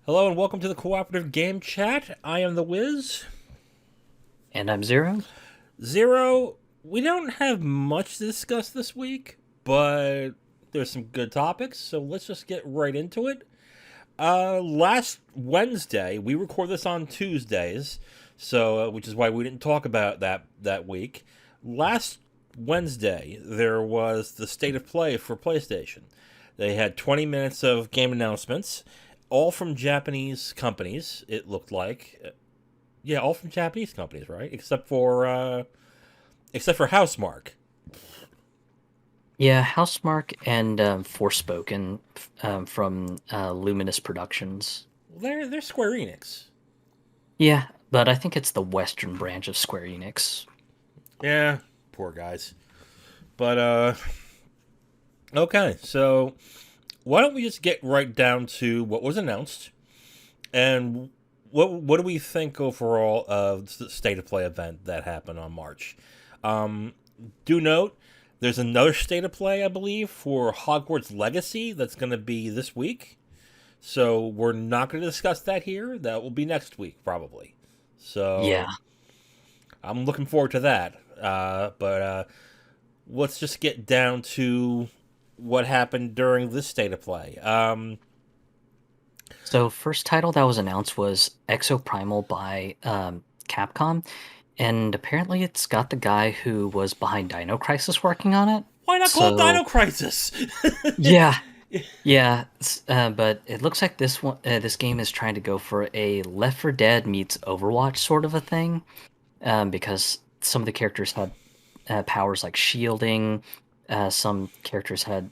Hello and welcome to the Cooperative Game Chat. I am the Wiz. And I'm Zero. Zero, we don't have much to discuss this week, but there's some good topics, so let's just get right into it. Last Wednesday, we record this on Tuesdays, so which is why we didn't talk about that week. Last Wednesday, there was the state of play for PlayStation. They had 20 minutes of game announcements, all from Japanese companies, it looked like. Yeah, all from Japanese companies, right? Except for Housemark. Yeah, Housemark and Forspoken from Luminous Productions. They're Square Enix. Yeah, but I think it's the Western branch of Square Enix. Yeah, poor guys. But okay, so why don't we just get right down to what was announced and what do we think overall of the state of play event that happened on March? Um, do note there's another state of play, I believe, for Hogwarts Legacy that's going to be this week. So we're not going to discuss that here. That will be next week, probably. Yeah. So I'm looking forward to that. But let's just get down to what happened during this state of play. So first title that was announced was Exoprimal by Capcom, and apparently it's got the guy who was behind Dino Crisis working on it. Why not call it So Dino Crisis? yeah, yeah, but it looks like this game is trying to go for a Left 4 Dead meets Overwatch sort of a thing. Because some of the characters had powers like shielding. Some characters had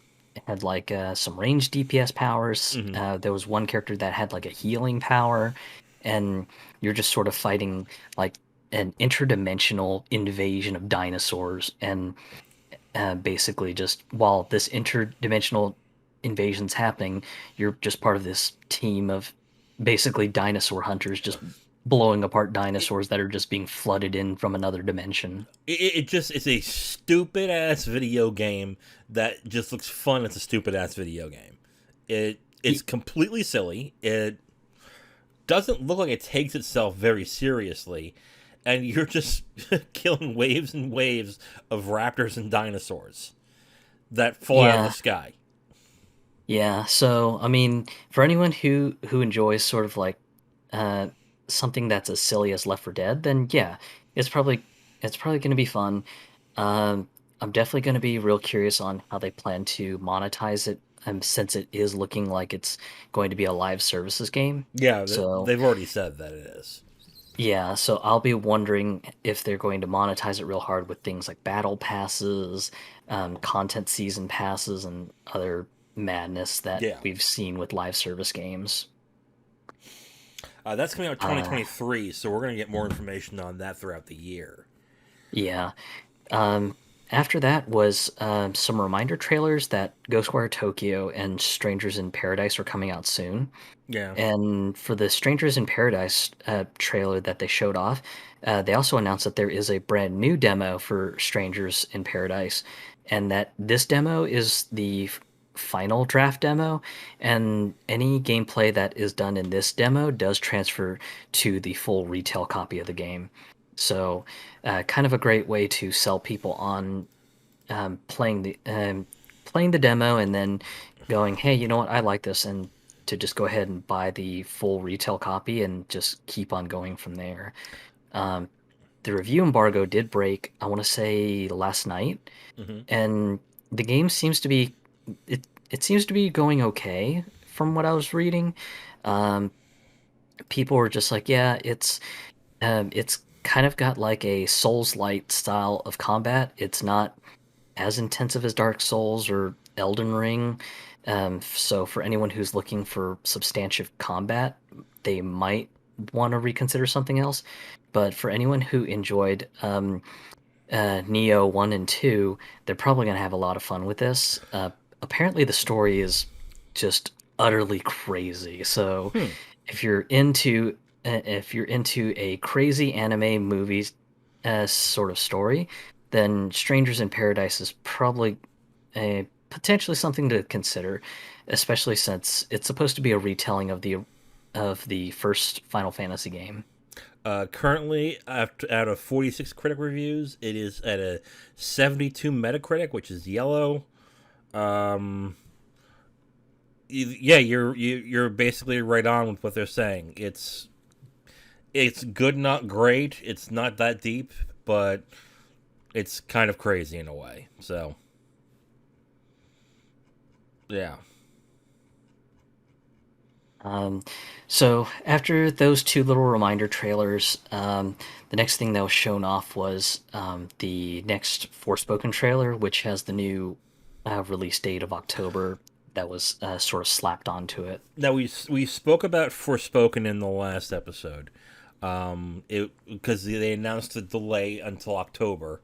like some range DPS powers. Hmm. There was one character that had like a healing power, and you're just sort of fighting like an interdimensional invasion of dinosaurs, and basically just while this interdimensional invasion's happening, you're just part of this team of basically dinosaur hunters just blowing apart It, dinosaurs that are just being flooded in from another dimension. it just it's a stupid ass video game that just looks fun. It's a stupid ass video game. It's Y- completely silly. It doesn't look like it takes itself very seriously, and you're just killing waves and waves of raptors and dinosaurs that fall out of the Yeah, sky. yeah. So, I mean, for anyone who enjoys sort of like uh something that's as silly as Left 4 Dead, then yeah, it's probably it's probably going to be fun. I'm definitely going to be real curious on how they plan to monetize it, since it is looking like it's going to be a live services game. Yeah, So, they've already said that it is. yeah, so I'll be wondering if they're going to monetize it real hard with things like battle passes, content season passes, and other madness that Yeah, we've seen with live service games. that's coming out Uh, 2023, so we're gonna get more information on that throughout the year. yeah. Um, After that was some reminder trailers that Ghostwire Tokyo and Strangers in Paradise are coming out soon. Yeah. And for the Strangers in Paradise trailer that they showed off, they also announced that there is a brand new demo for Strangers in Paradise, and that this demo is the final draft demo, and any gameplay that is done in this demo does transfer to the full retail copy of the game. So, kind of a great way to sell people on playing the demo and then going, hey, you know what, I like this, and to just go ahead and buy the full retail copy and just keep on going from there. Um, the review embargo did break, I want to say last night, Hmm. and the game seems to be it seems to be going okay from what I was reading. Um, People were just like, yeah, it's kind of got like a Souls-light style of combat. It's not as intensive as Dark Souls or Elden Ring. So for anyone who's looking for substantive combat, they might want to reconsider something else. But for anyone who enjoyed Neo 1 and 2, they're probably going to have a lot of fun with this. Apparently, the story is just utterly crazy. So Hmm. if you're into a crazy anime movies sort of story, then Strangers in Paradise is probably potentially something to consider, especially since it's supposed to be a retelling of the of the first Final Fantasy game? Currently, out of 46 critic reviews, it is at a 72 Metacritic, which is yellow. Um, yeah, you're basically right on with what they're saying. It's good, not great. It's not that deep, but it's kind of crazy in a way. So yeah, Um, so after those two little reminder trailers, the next thing that was shown off was the next Forspoken trailer, which has the new release date of October that was sort of slapped onto it. now we spoke about Forspoken in the last episode. It because they announced a delay until October,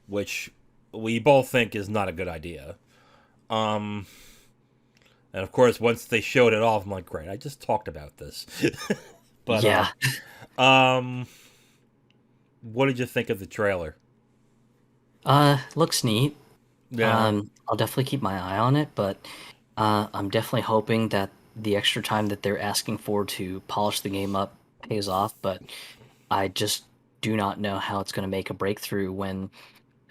which we both think is not a good idea. Um, and of course, once they showed it off, I'm like, great, I just talked about this. but Yeah, um, what did you think of the trailer? looks neat. Yeah, I'll definitely keep my eye on it, but I'm definitely hoping that the extra time that they're asking for to polish the game up pays off. But I just do not know how it's going to make a breakthrough when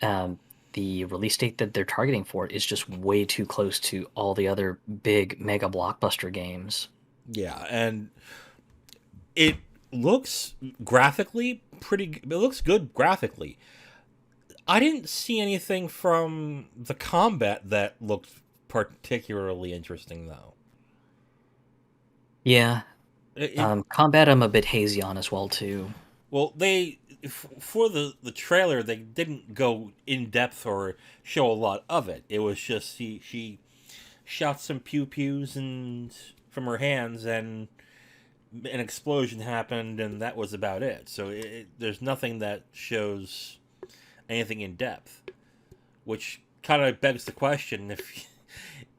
um, the release date that they're targeting for it is just way too close to all the other big mega blockbuster games. yeah, and it looks graphically pretty. It looks good graphically. I didn't see anything from the combat that looked particularly interesting, though. Yeah, It combat I'm a bit hazy on as well too. Well, for the trailer they didn't go in depth or show a lot of it. It was just she shot some pew pews and from her hands and an explosion happened and that was about it. So there's nothing that shows anything in depth, which kind of begs the question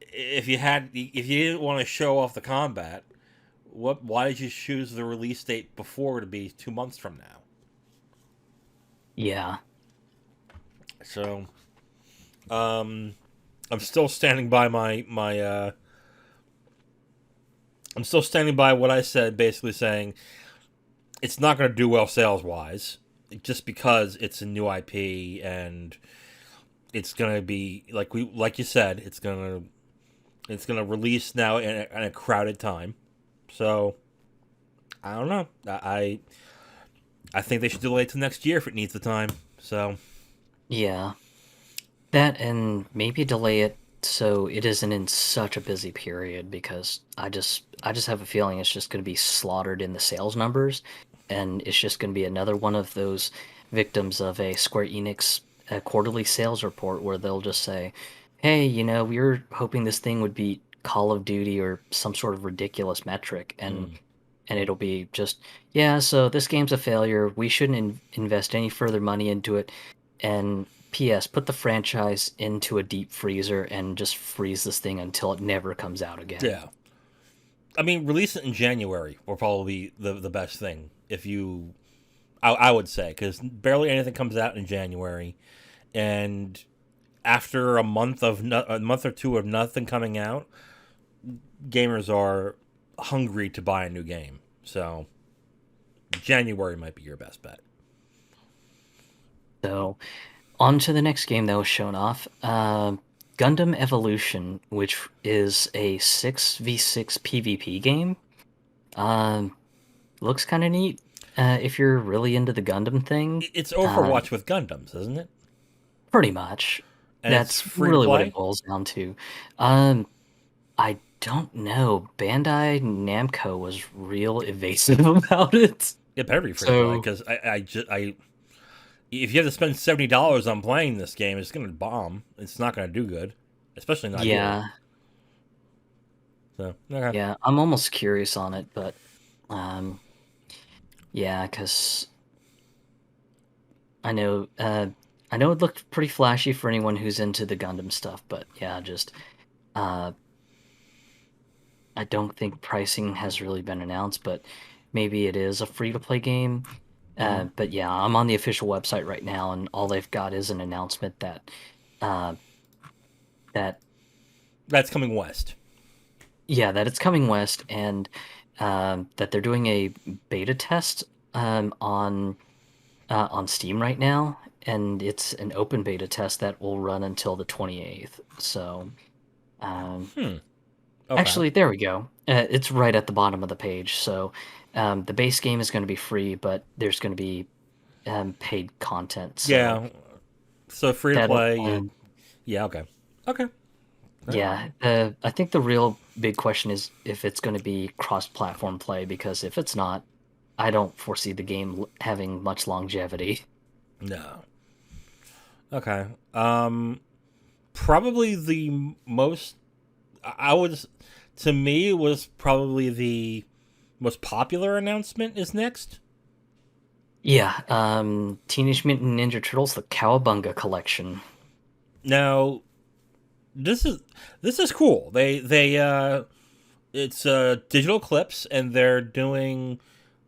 if you didn't want to show off the combat, why did you choose the release date before to be 2 months from now? Yeah, So, um, I'm still standing by I'm still standing by what I said, basically saying it's not going to do well sales wise, just because it's a new IP and it's going to be like you said, it's gonna release now in a crowded time. So I don't know. I think they should delay it to next year if it needs the time. So yeah. That and maybe delay it so it isn't in such a busy period because I just have a feeling it's just going to be slaughtered in the sales numbers and it's just going to be another one of those victims of a Square Enix quarterly sales report where they'll just say, "Hey, we were hoping this thing would beat Call of Duty or some sort of ridiculous metric," and mm, it'll be just, "Yeah, so this game's a failure. We shouldn't invest any further money into it." And P.S. Put the franchise into a deep freezer and just freeze this thing until it never comes out again. yeah, I mean, release it in January will probably be the best thing. If you, I would say, because barely anything comes out in January, and after a month or two of nothing coming out, gamers are hungry to buy a new game. So January might be your best bet. So, on to the next game that was shown off. Gundam Evolution, which is a 6v6 PvP game. Um, Looks kind of neat. If you're really into the Gundam thing, It's uh, Overwatch with Gundams, isn't it? pretty much. And it's That's free to really what it play. boils down to. Um, I don't know. Bandai Namco was real evasive about it. It better be free to play So, because I if you have to spend $70 on playing this game, it's gonna bomb. It's not gonna do good, especially not here. yeah, So okay. yeah, I'm almost curious on it, but um, yeah, because I know, I know it looked pretty flashy for anyone who's into the Gundam stuff, but yeah, just uh, I don't think pricing has really been announced, but maybe it is a free-to-play game. Mm-hmm. But yeah, I'm on the official website right now, and all they've got is an announcement that uh, that That's coming west. yeah, that it's coming west, and that they're doing a beta test on Steam right now, and it's an open beta test that will run until the 28th. So, um, Hmm. Okay. actually, there we go. It's right at the bottom of the page. So, the base game is going to be free, but there's going to be paid content. So Yeah. So free to that, play. Yeah. Okay. Okay. Right. yeah, I think the real big question is if it's going to be cross-platform play, because if it's not, I don't foresee the game having much longevity. No. Okay. Probably the most. I would. To me, was probably the most popular announcement is next. Yeah, Teenage Mutant Ninja Turtles: The Cowabunga Collection. Now, this is this is cool. They it's digital clips, and they're doing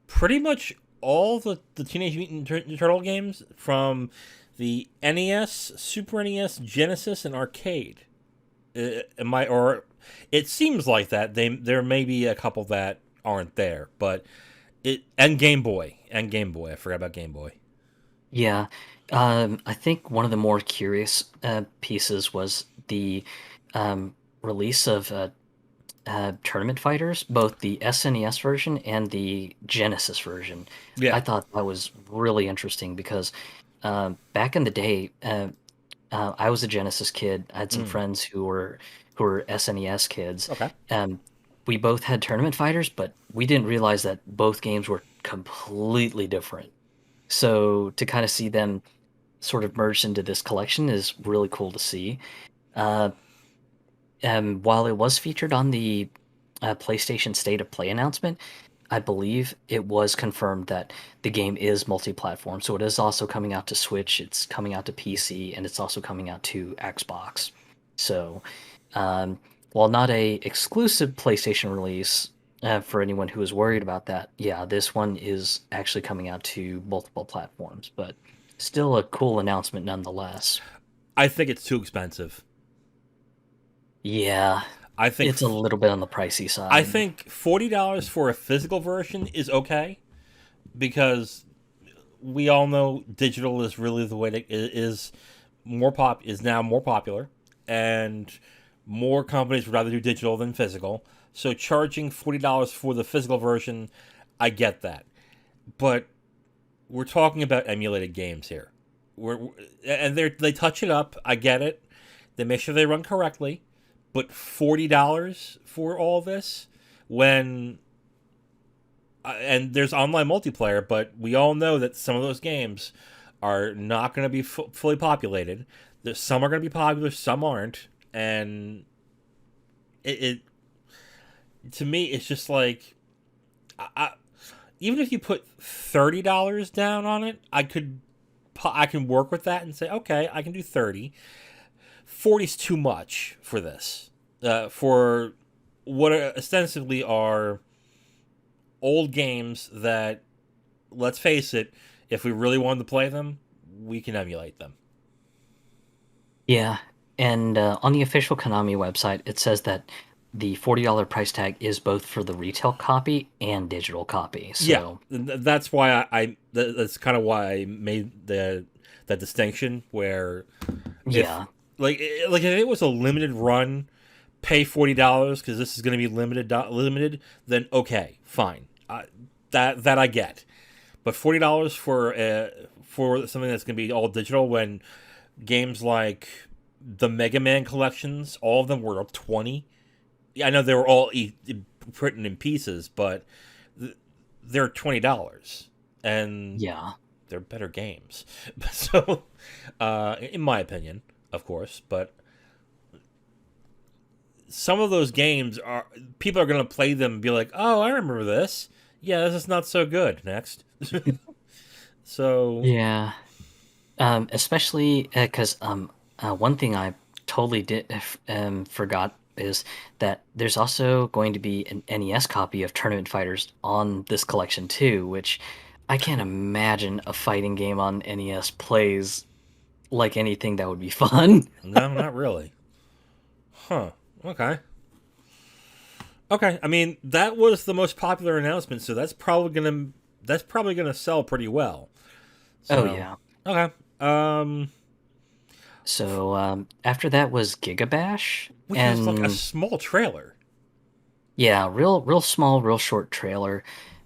pretty much all the Teenage Mutant Turtle games from the NES, Super NES, Genesis, and arcade. Am I or it seems like that there may be a couple that aren't there, but it and Game Boy. I forgot about Game Boy. Yeah, I think one of the more curious pieces was the release of Tournament Fighters, both the SNES version and the Genesis version. Yeah. I thought that was really interesting because back in the day, I was a Genesis kid. I had some Mm. friends who were SNES kids. Okay. Um, we both had Tournament Fighters, but we didn't realize that both games were completely different. So to kind of see them sort of merged into this collection is really cool to see. Uh, while it was featured on the PlayStation State of Play announcement, I believe it was confirmed that the game is multi-platform. So it is also coming out to Switch, it's coming out to PC, and it's also coming out to Xbox. So, um, while not a exclusive PlayStation release, for anyone who is worried about that, yeah, this one is actually coming out to multiple platforms, but still a cool announcement nonetheless. I think it's too expensive. Yeah, I think it's a f- little bit on the pricey I side. think $40 for a physical version is okay because we all know digital is really the way that is is now more popular, and more companies would rather do digital than physical. So charging $40 for the physical version, I get that, but we're talking about emulated games here. And they touch it up. I get it. They make sure they run correctly, but $40 for all this when and there's online multiplayer, but we all know that some of those games are not going to be fully populated. There's, some are going to be popular, some aren't, and it to me it's just like I even if you put $30 down on it, I can work with that and say okay, I can do 30. 40 is too much for this. For what ostensibly are old games that, let's face it, if we really wanted to play them, we can emulate them. Yeah, and on the official Konami website, it says that the $40 price tag is both for the retail copy and digital copy. Yeah, So, that's why that's kind of why I made that distinction where if yeah, like if it was a limited run, pay $40 because this is going to be limited, then okay, fine. That I get. But $40 for something that's going to be all digital when games like the Mega Man collections, all of them were 20. I know they were all written in pieces, but they're $20, and yeah, they're better games. So, in my opinion, of course, but some of those games are people are going to play them and be like, "Oh, I remember this. Yeah, this is not so good." Next, so yeah. Especially because one thing I totally did forgot is that there's also going to be an NES copy of Tournament Fighters on this collection too, which I can't imagine a fighting game on NES plays like anything that would be fun. no, not really. Huh. Okay. Okay, I mean that was the most popular announcement, so that's probably gonna sell pretty well. Oh So yeah. okay, So after that was Gigabash, which was like a and small trailer. yeah, real small, real short trailer.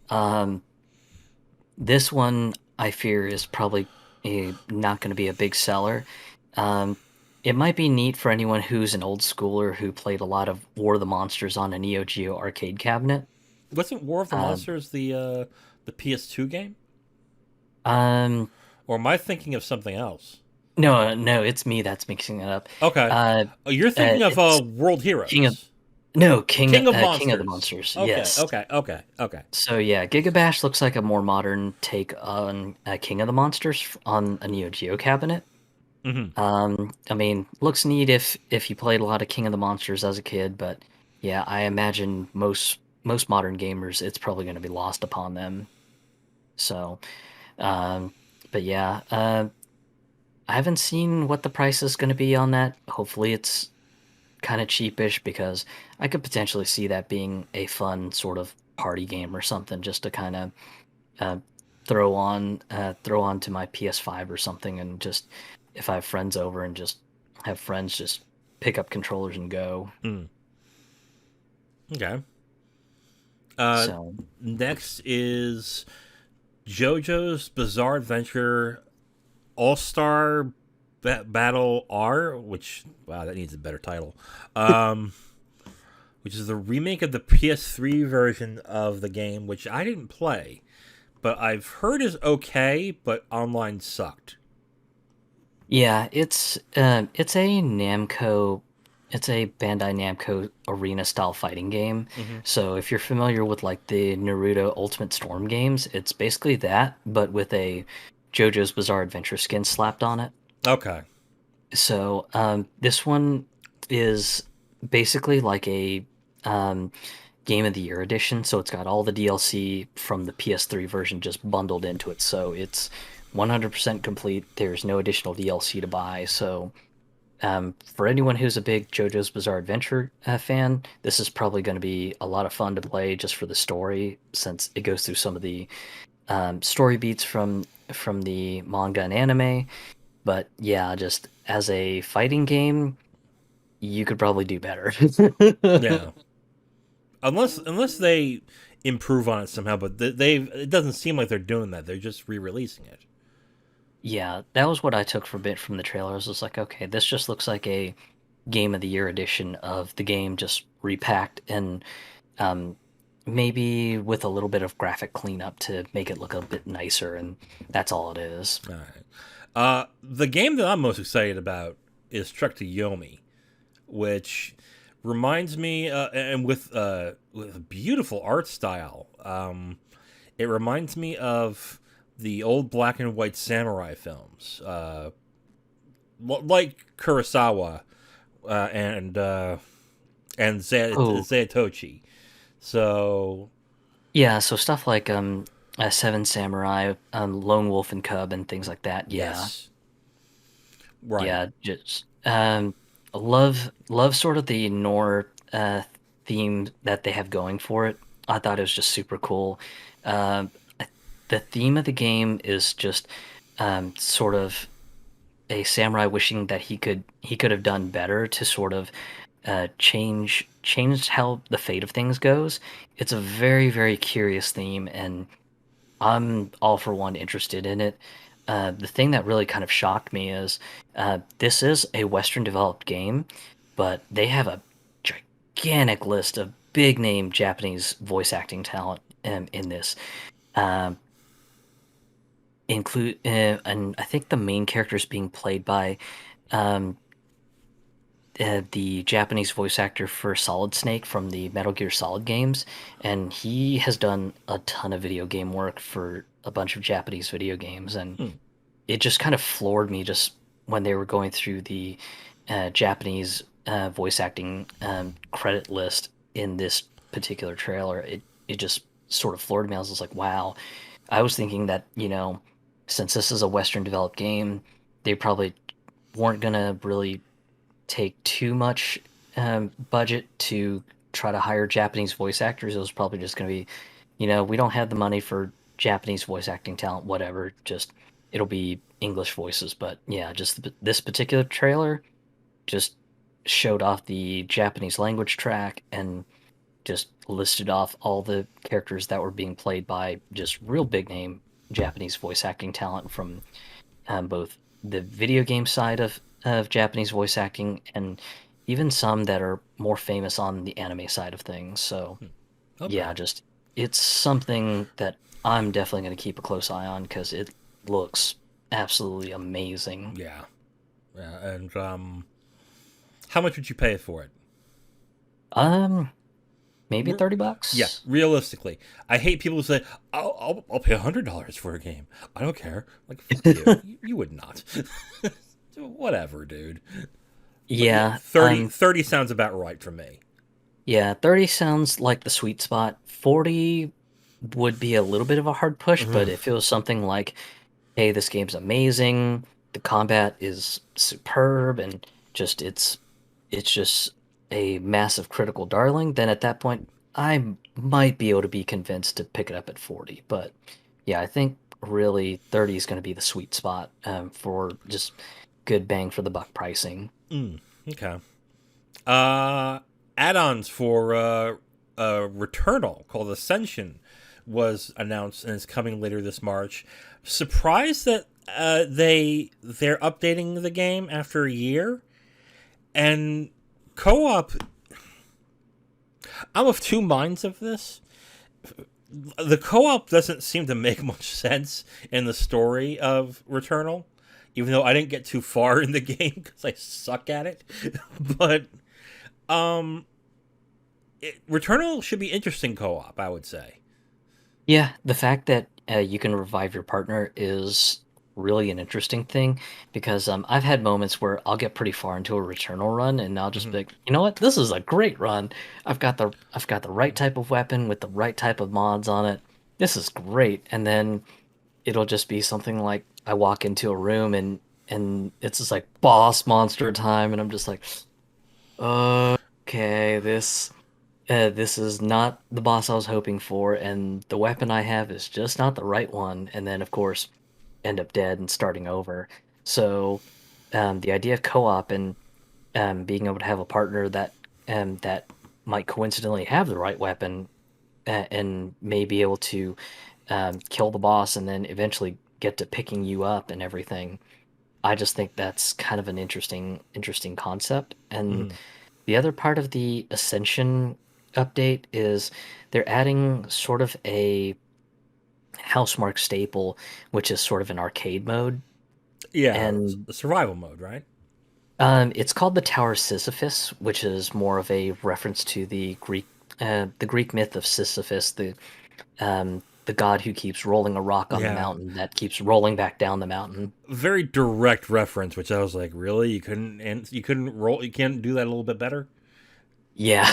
Um, this one I fear is probably not going to be a big seller. Um, it might be neat for anyone who's an old schooler who played a lot of War of the Monsters on a Neo Geo arcade cabinet. Wasn't War of the Um, Monsters the PS2 game, um, or am I thinking of something else? no, no, it's me that's mixing it up. Okay, Uh, oh, you're thinking of it's World King of Heroes, no King of King of the Monsters. Monsters. Okay, Yes. okay, okay, okay. So yeah, Gigabash looks like a more modern take on King of the Monsters on a Neo Geo cabinet. Hmm. I mean, looks neat if you played a lot of King of the Monsters as a kid, but yeah, I imagine most modern gamers, it's probably going to be lost upon them. So, um, but yeah, I haven't seen what the price is going to be on that. Hopefully, it's kind of cheapish because I could potentially see that being a fun sort of party game or something, just to kind of uh, throw on to my PS5 or something, and just if I have friends over and just have friends just pick up controllers and go. Mm. Okay. Uh, So Next is JoJo's Bizarre Adventure All Star Battle R, which wow, that needs a better title. Um, which is the remake of the PS3 version of the game, which I didn't play, but I've heard is okay, but online sucked. yeah, it's a Namco, it's a Bandai Namco arena style fighting game. Hmm. So if you're familiar with like the Naruto Ultimate Storm games, it's basically that, but with a JoJo's Bizarre Adventure skin slapped on it. Okay. So this one is basically like a um, Game of the Year edition. So it's got all the DLC from the PS3 version just bundled into it. So it's 100% complete. There's no additional DLC to buy. So for anyone who's a big JoJo's Bizarre Adventure fan, this is probably going to be a lot of fun to play just for the story, since it goes through some of the story beats from the manga and anime. But yeah, just as a fighting game, you could probably do better. Yeah. Unless they improve on it somehow, but they it doesn't seem like they're doing that. They're just re-releasing it. Yeah, that was what I took from it from the trailers. Was like, okay, this just looks like a Game of the Year edition of the game, just repacked and um, maybe with a little bit of graphic cleanup to make it look a bit nicer, and that's all it is. All right. The game that I'm most excited about is Trek to Yomi, which reminds me, and with a beautiful art style. It reminds me of the old black and white samurai films, like Kurosawa and Oh, Zayatoshi. So yeah, so stuff like Seven Samurai, Lone Wolf and Cub, and things like that. Yeah, yes, right. yeah, just love sort of the noir theme that they have going for it. I thought it was just super cool. Um, the theme of the game is just sort of a samurai wishing that he could have done better to sort of change how the fate of things goes. It's a very curious theme, and I'm all for one interested in it. The thing that really kind of shocked me is this is a Western developed game, but they have a gigantic list of big name Japanese voice acting talent in this. Um, and I think the main character is being played by um, the Japanese voice actor for Solid Snake from the Metal Gear Solid games, and he has done a ton of video game work for a bunch of Japanese video games, and Hmm. it just kind of floored me just when they were going through the Japanese voice acting credit list in this particular trailer. It just sort of floored me. I was just like, wow. I was thinking that, since this is a Western developed game, they probably weren't gonna really take too much budget to try to hire Japanese voice actors. It was probably just going to be, we don't have the money for Japanese voice acting talent, whatever. Just it'll be English voices. But yeah, just this particular trailer just showed off the Japanese language track and just listed off all the characters that were being played by just real big name Japanese voice acting talent from both the video game side of Japanese voice acting and even some that are more famous on the anime side of things. So Okay. yeah, just it's something that I'm definitely going to keep a close eye on because it looks absolutely amazing. Yeah. Yeah. And how much would you pay for it? Um, maybe Re- yeah, $30. realistically, I hate people who say, I'll pay $100 for a game. I don't care." Like, fuck you. You would not. Whatever, dude. But yeah, Yeah, 30 sounds about right for me. yeah, 30 sounds like the sweet spot. 40 would be a little bit of a hard push, but if it was something like, hey, this game's amazing, the combat is superb, and just it's just a massive critical darling, then at that point I might be able to be convinced to pick it up at 40. But yeah, I think really 30 is going to be the sweet spot for just good bang for the buck pricing. Okay. Uh, Add-ons for Returnal called Ascension was announced and is coming later this March. Surprised that they're updating the game after a year, and co-op. I'm of two minds of this. The co-op doesn't seem to make much sense in the story of Returnal, even though I didn't get too far in the game because I suck at it. But um, Returnal should be interesting co-op, I would say. Yeah, the fact that you can revive your partner is really an interesting thing because I've had moments where I'll get pretty far into a Returnal run and I'll just Mm-hmm. be like, you know what, this is a great run. I've got the right type of weapon with the right type of mods on it. This is great. And then it'll just be something like I walk into a room and it's just like boss monster time, and I'm just like, okay, this is not the boss I was hoping for, and the weapon I have is just not the right one. And then, of course, end up dead and starting over. So, the idea of co-op and being able to have a partner that might coincidentally have the right weapon and may be able to kill the boss and then eventually get to picking you up and everything. I just think that's kind of an interesting concept. And Mm-hmm. the other part of the Ascension update is they're adding sort of a Housemark staple, which is sort of an arcade mode. Yeah, And survival mode, right? it's called the Tower Sisyphus, which is more of a reference to the Greek myth of Sisyphus, the god who keeps rolling a rock on the Yeah, mountain that keeps rolling back down the mountain. very direct reference, which I was like, really? You couldn't roll, you can't do that a little bit better? Yeah.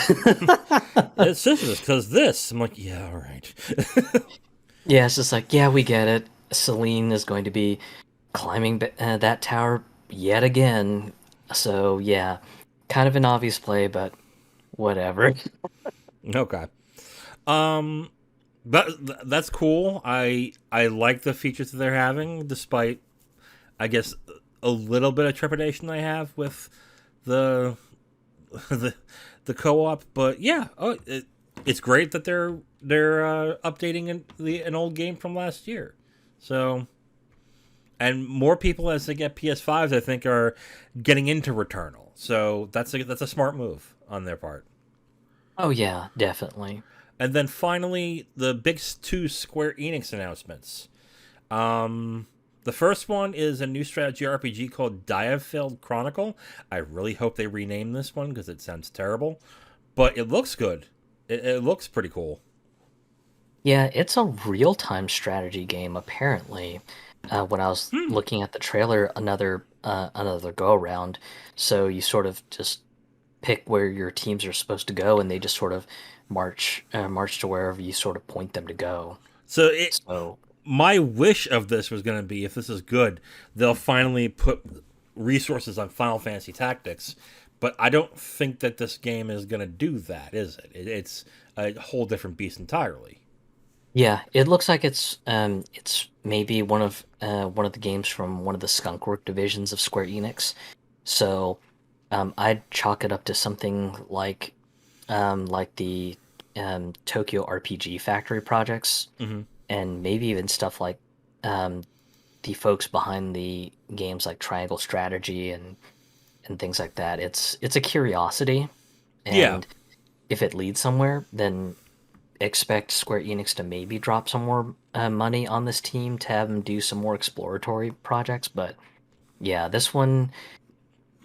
It's Sisyphus because this. I'm like, yeah, all right. Yeah, it's just like, yeah, we get it. Celine is going to be climbing that tower yet again. So, yeah, kind of an obvious play, but whatever. Okay. Um, that's cool. I like the features that they're having, despite I guess a little bit of trepidation I have with the the co-op. But yeah, it's great that they're updating an old game from last year. So, and more people as they get PS5s, I think, are getting into Returnal. So that's a smart move on their part. Oh, yeah, definitely. And then finally, the big two Square Enix announcements. Um, the first one is a new strategy RPG called Diafield Chronicle. I really hope they rename this one because it sounds terrible, but it looks good. It looks pretty cool. Yeah, it's a real-time strategy game, apparently. When I was Hmm. looking at the trailer, another go around, so you sort of just pick where your teams are supposed to go, and they just sort of march to wherever you sort of point them to go. So So my wish of this was going to be, if this is good, they'll finally put resources on Final Fantasy Tactics, But I don't think that this game is going to do that, is it? It's a whole different beast entirely. Yeah, it looks like it's maybe one of the games from one of the Skunkwork divisions of Square Enix. So I'd chalk it up to something like the Tokyo RPG Factory projects, Mm-hmm. and maybe even stuff like um, the folks behind the games like Triangle Strategy and things like that. It's a curiosity, Yeah. and if it leads somewhere, then expect Square Enix to maybe drop some more money on this team to have them do some more exploratory projects. But yeah, this one,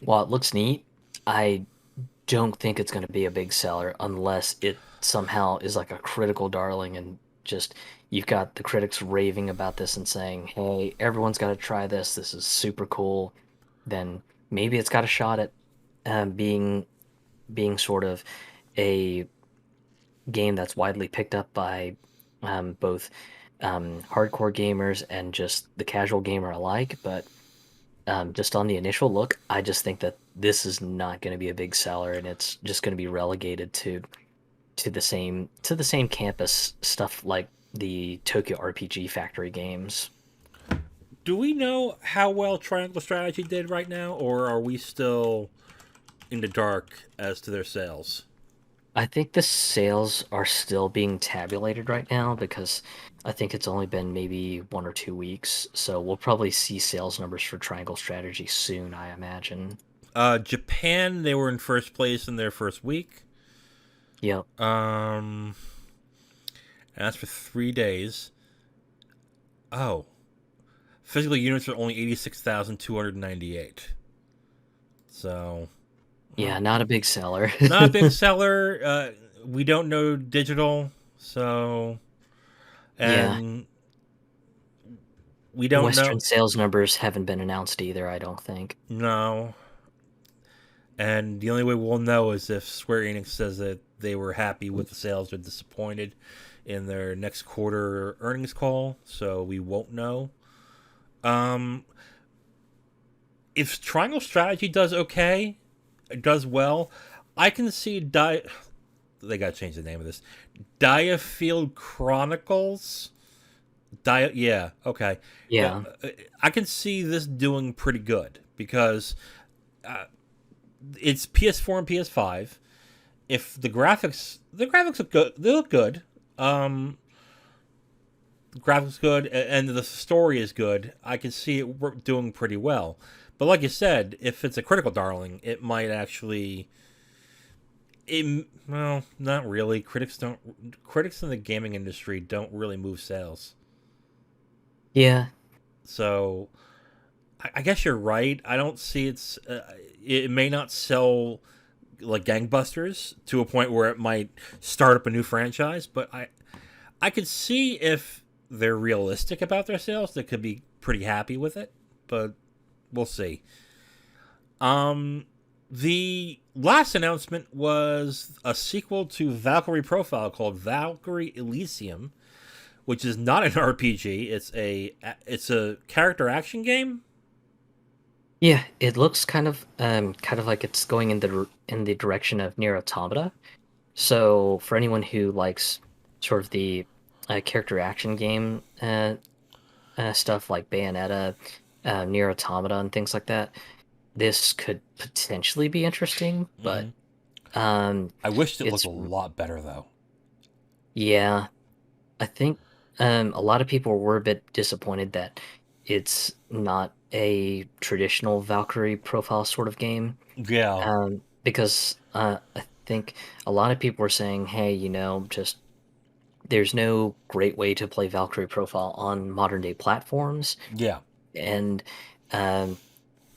while it looks neat, I don't think it's going to be a big seller unless it somehow is like a critical darling and just you've got the critics raving about this and saying, "Hey, everyone's got to try this. This is super cool." Then maybe it's got a shot at being sort of a game that's widely picked up by both hardcore gamers and just the casual gamer alike. But just on the initial look, I just think that this is not going to be a big seller, and it's just going to be relegated to the same campus stuff like the Tokyo RPG Factory games. Do we know how well Triangle Strategy did right now, or are we still in the dark as to their sales? I think the sales are still being tabulated right now because I think it's only been maybe 1 or 2 weeks. So we'll probably see sales numbers for Triangle Strategy soon, I imagine. Japan, they were in first place in their first week. Yep. Um, and that's for 3 days. Oh, physical units are only 86,298. So, Yeah, well, not a big seller. not a big seller. We don't know digital, so Yeah. and we don't Western know. sales numbers haven't been announced either, I don't think. No, and the only way we'll know is if Square Enix says that they were happy with the sales or disappointed in their next quarter earnings call. So we won't know. Um, if Triangle Strategy does okay, does well, I can see They gotta change the name of this. Diafield Chronicles. Yeah, okay. Uh, Yeah. I can see this doing pretty good because uh, it's PS4 and PS5. If the graphics look good. They look good. Um, the graphics good, and the story is good. I can see it doing pretty well. But like you said, if it's a critical darling, it might actually. Well, not really. Critics don't. Critics in the gaming industry don't really move sales. Yeah. So I guess you're right. I don't see it's. It may not sell like gangbusters to a point where it might start up a new franchise, but I could see if they're realistic about their sales, they could be pretty happy with it. But we'll see. Um, the last announcement was a sequel to Valkyrie Profile called Valkyrie Elysium, which is not an RPG. It's a character action game. Yeah, it looks kind of like it's going in the direction of Nier Automata. So for anyone who likes sort of the character action game stuff like Bayonetta, Nier Automata, and things like that, this could potentially be interesting. Mm-hmm. But um, I wished it looked it's a lot better though. yeah, I think a lot of people were a bit disappointed that it's not a traditional Valkyrie profile sort of game. Yeah, Because I think a lot of people were saying, hey, just there's no great way to play Valkyrie profile on modern day platforms, yeah, and um,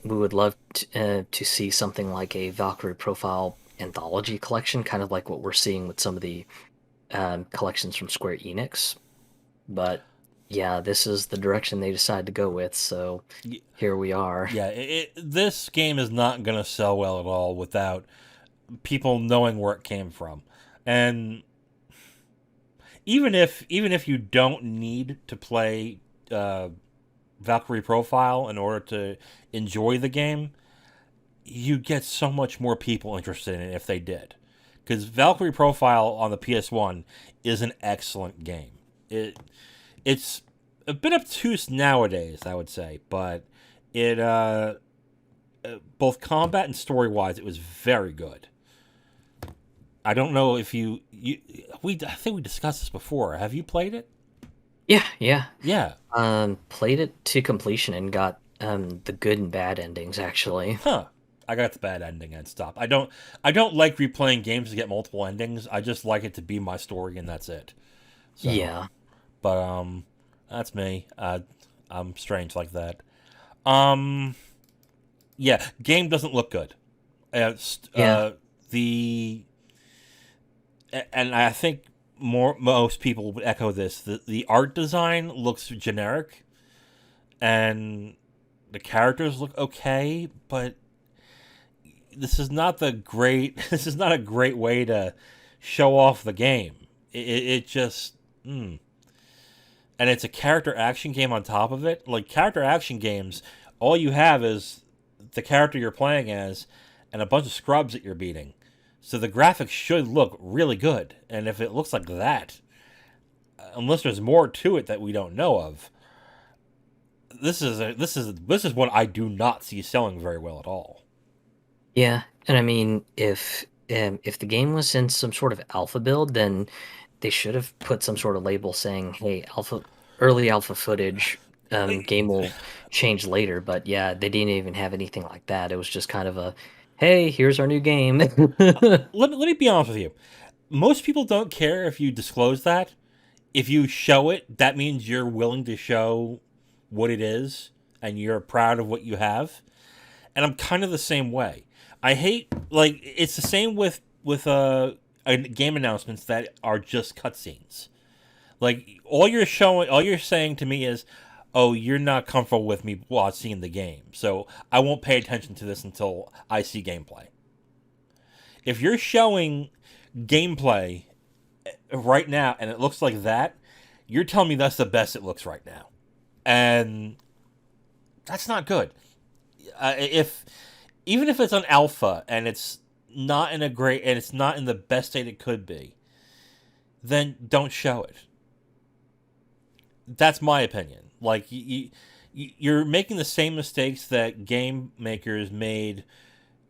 we would love to see something like a Valkyrie profile anthology collection, kind of like what we're seeing with some of the collections from Square Enix. But yeah, this is the direction they decided to go with, so here we are. yeah. This game is not gonna sell well at all without people knowing where it came from, and even if you don't need to play uh, Valkyrie Profile in order to enjoy the game, you get so much more people interested in it if they did. Because Valkyrie Profile on the PS1 is an excellent game. It's a bit obtuse nowadays, I would say, but it both combat and story wise, it was very good. I don't know if I think we discussed this before. Have you played it? Yeah, yeah. Yeah. Played it to completion and got the good and bad endings actually. Huh. I got the bad ending and stop. I don't like replaying games to get multiple endings. I just like it to be my story and that's it. So, Yeah, but that's me. I'm strange like that. Um yeah, game doesn't look good. Uh, yeah, the and I think most people would echo this. The art design looks generic, and the characters look okay, but this is not the great. This is not a great way to show off the game. It just. And it's a character action game on top of it. Like character action games, all you have is the character you're playing as and a bunch of scrubs that you're beating. So the graphics should look really good. And if it looks like that, unless there's more to it that we don't know of, this is one I do not see selling very well at all. yeah. And I mean, if the game was in some sort of alpha build, then they should have put some sort of label saying, "Hey, early alpha footage, game will change later." But yeah, they didn't even have anything like that. It was just kind of a, "Hey, here's our new game." Let me be honest with you. Most people don't care if you disclose that. If you show it, that means you're willing to show what it is and you're proud of what you have. And I'm kind of the same way. I hate like it's the same with game announcements that are just cutscenes. Like all you're saying to me is, "Oh, you're not comfortable with me while seeing the game, so I won't pay attention to this until I see gameplay." If you're showing gameplay right now and it looks like that, you're telling me that's the best it looks right now, and that's not good. If even if it's on alpha and it's not in the best state it could be, then don't show it. That's my opinion. Like you're making the same mistakes that game makers made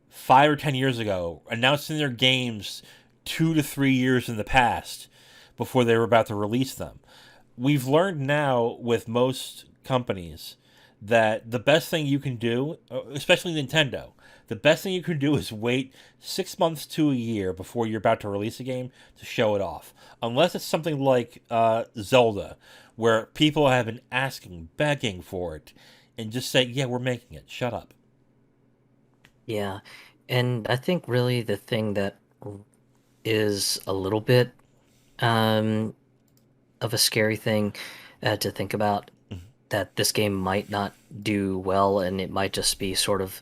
5 or 10 years ago, announcing their games 2 to 3 years in the past before they were about to release them. We've learned now with most companies that the best thing you can do, especially Nintendo, the best thing you can do is wait 6 months to a year before you're about to release a game to show it off. Unless it's something like Zelda, where people have been asking, begging for it, and just say, yeah, we're making it. Shut up. Yeah. And I think really the thing that is a little bit um, of a scary thing to think about, that this game might not do well and it might just be sort of,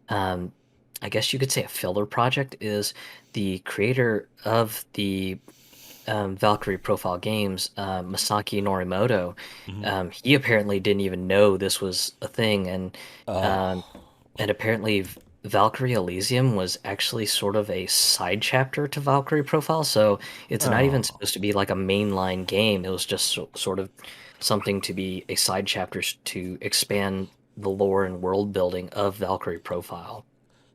um, I guess you could say, a filler project, is the creator of the Valkyrie Profile games, Masaki Norimoto. Mm-hmm. He apparently didn't even know this was a thing, um, Oh. and apparently Valkyrie Elysium was actually sort of a side chapter to Valkyrie Profile, so it's not even Oh. supposed to be like a mainline game. It was just sort of something to be a side chapter to expand the lore and world building of Valkyrie Profile.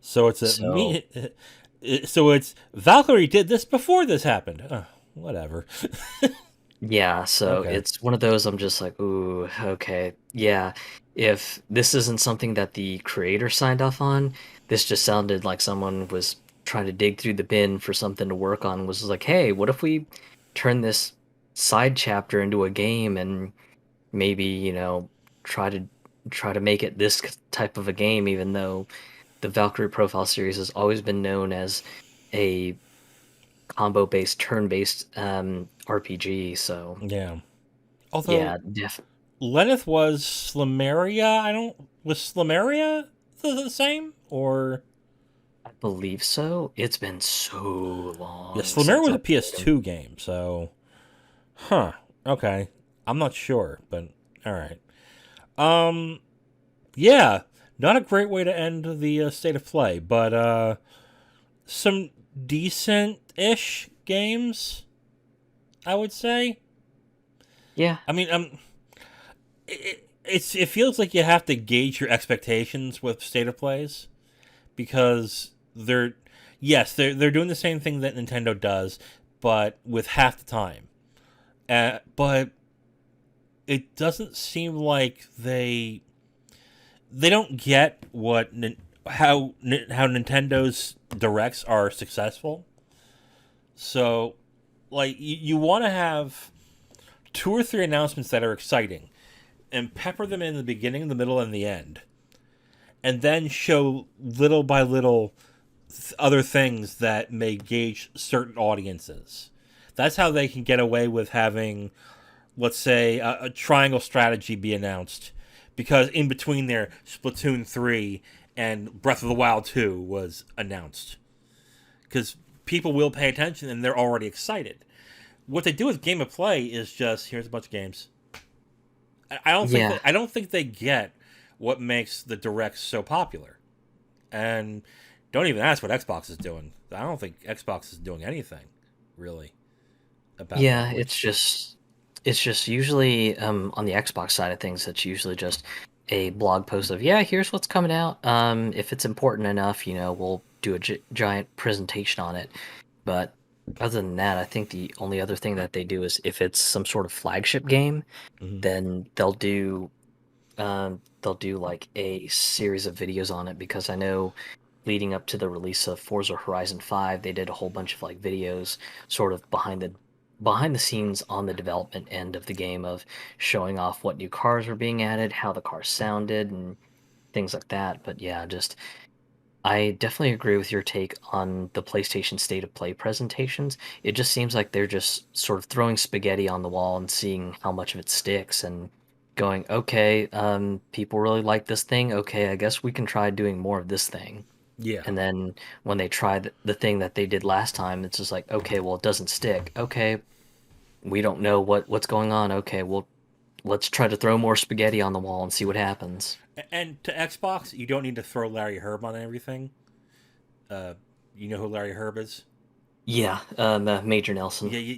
So it's a So me. So it's Valkyrie did this before this happened. Whatever. yeah, so Okay. it's one of those I'm just like, ooh, okay. Yeah, if this isn't something that the creator signed off on, this just sounded like someone was trying to dig through the bin for something to work on, was like, hey, what if we turn this side chapter into a game and maybe, try to try to make it this type of a game, even though the Valkyrie Profile series has always been known as a combo-based, turn-based RPG. So Yeah. Although yeah, Lenneth was Slameria, was Slameria the same or I believe so. It's been so yeah, long Slameria since was I a played them. PS2 game. So, huh? Okay, I'm not sure, but all right. Um, yeah. Not a great way to end the state of play, but some decent-ish games, I would say. Yeah, I mean, it feels like you have to gauge your expectations with state of plays because they're doing the same thing that Nintendo does, but with half the time. But it doesn't seem like they don't get how Nintendo's directs are successful. So, like, you want to have two or three announcements that are exciting, and pepper them in the beginning, the middle, and the end, and then show little by little other things that may gauge certain audiences. That's how they can get away with having, let's say, a triangle strategy be announced, because in between there, Splatoon 3 and Breath of the Wild 2 was announced. Because people will pay attention and they're already excited. What they do with Game of Play is just, here's a bunch of games. yeah, I don't think they get what makes the directs so popular. And don't even ask what Xbox is doing. I don't think Xbox is doing anything really about that. yeah. Which It's just usually on the Xbox side of things, it's usually just a blog post of, yeah, here's what's coming out. If it's important enough, we'll do a giant presentation on it. But other than that, I think the only other thing that they do is if it's some sort of flagship game, mhm. then they'll do like a series of videos on it, because I know leading up to the release of Forza Horizon 5, they did a whole bunch of like videos sort of behind the scenes on the development end of the game, of showing off what new cars were being added, how the cars sounded, and things like that. But yeah, just I definitely agree with your take on the PlayStation State of Play presentations. It just seems like they're just sort of throwing spaghetti on the wall and seeing how much of it sticks, and going, okay, people really like this thing. Okay, I guess we can try doing more of this thing. Yeah. And then when they try the thing that they did last time, it's just like, okay, well, it doesn't stick. Okay, we don't know what's going on. Okay, well, let's try to throw more spaghetti on the wall and see what happens. And to Xbox, you don't need to throw Larry Herb on everything. Uh, you know who Larry Herb is? Yeah, Major Nelson. Yeah,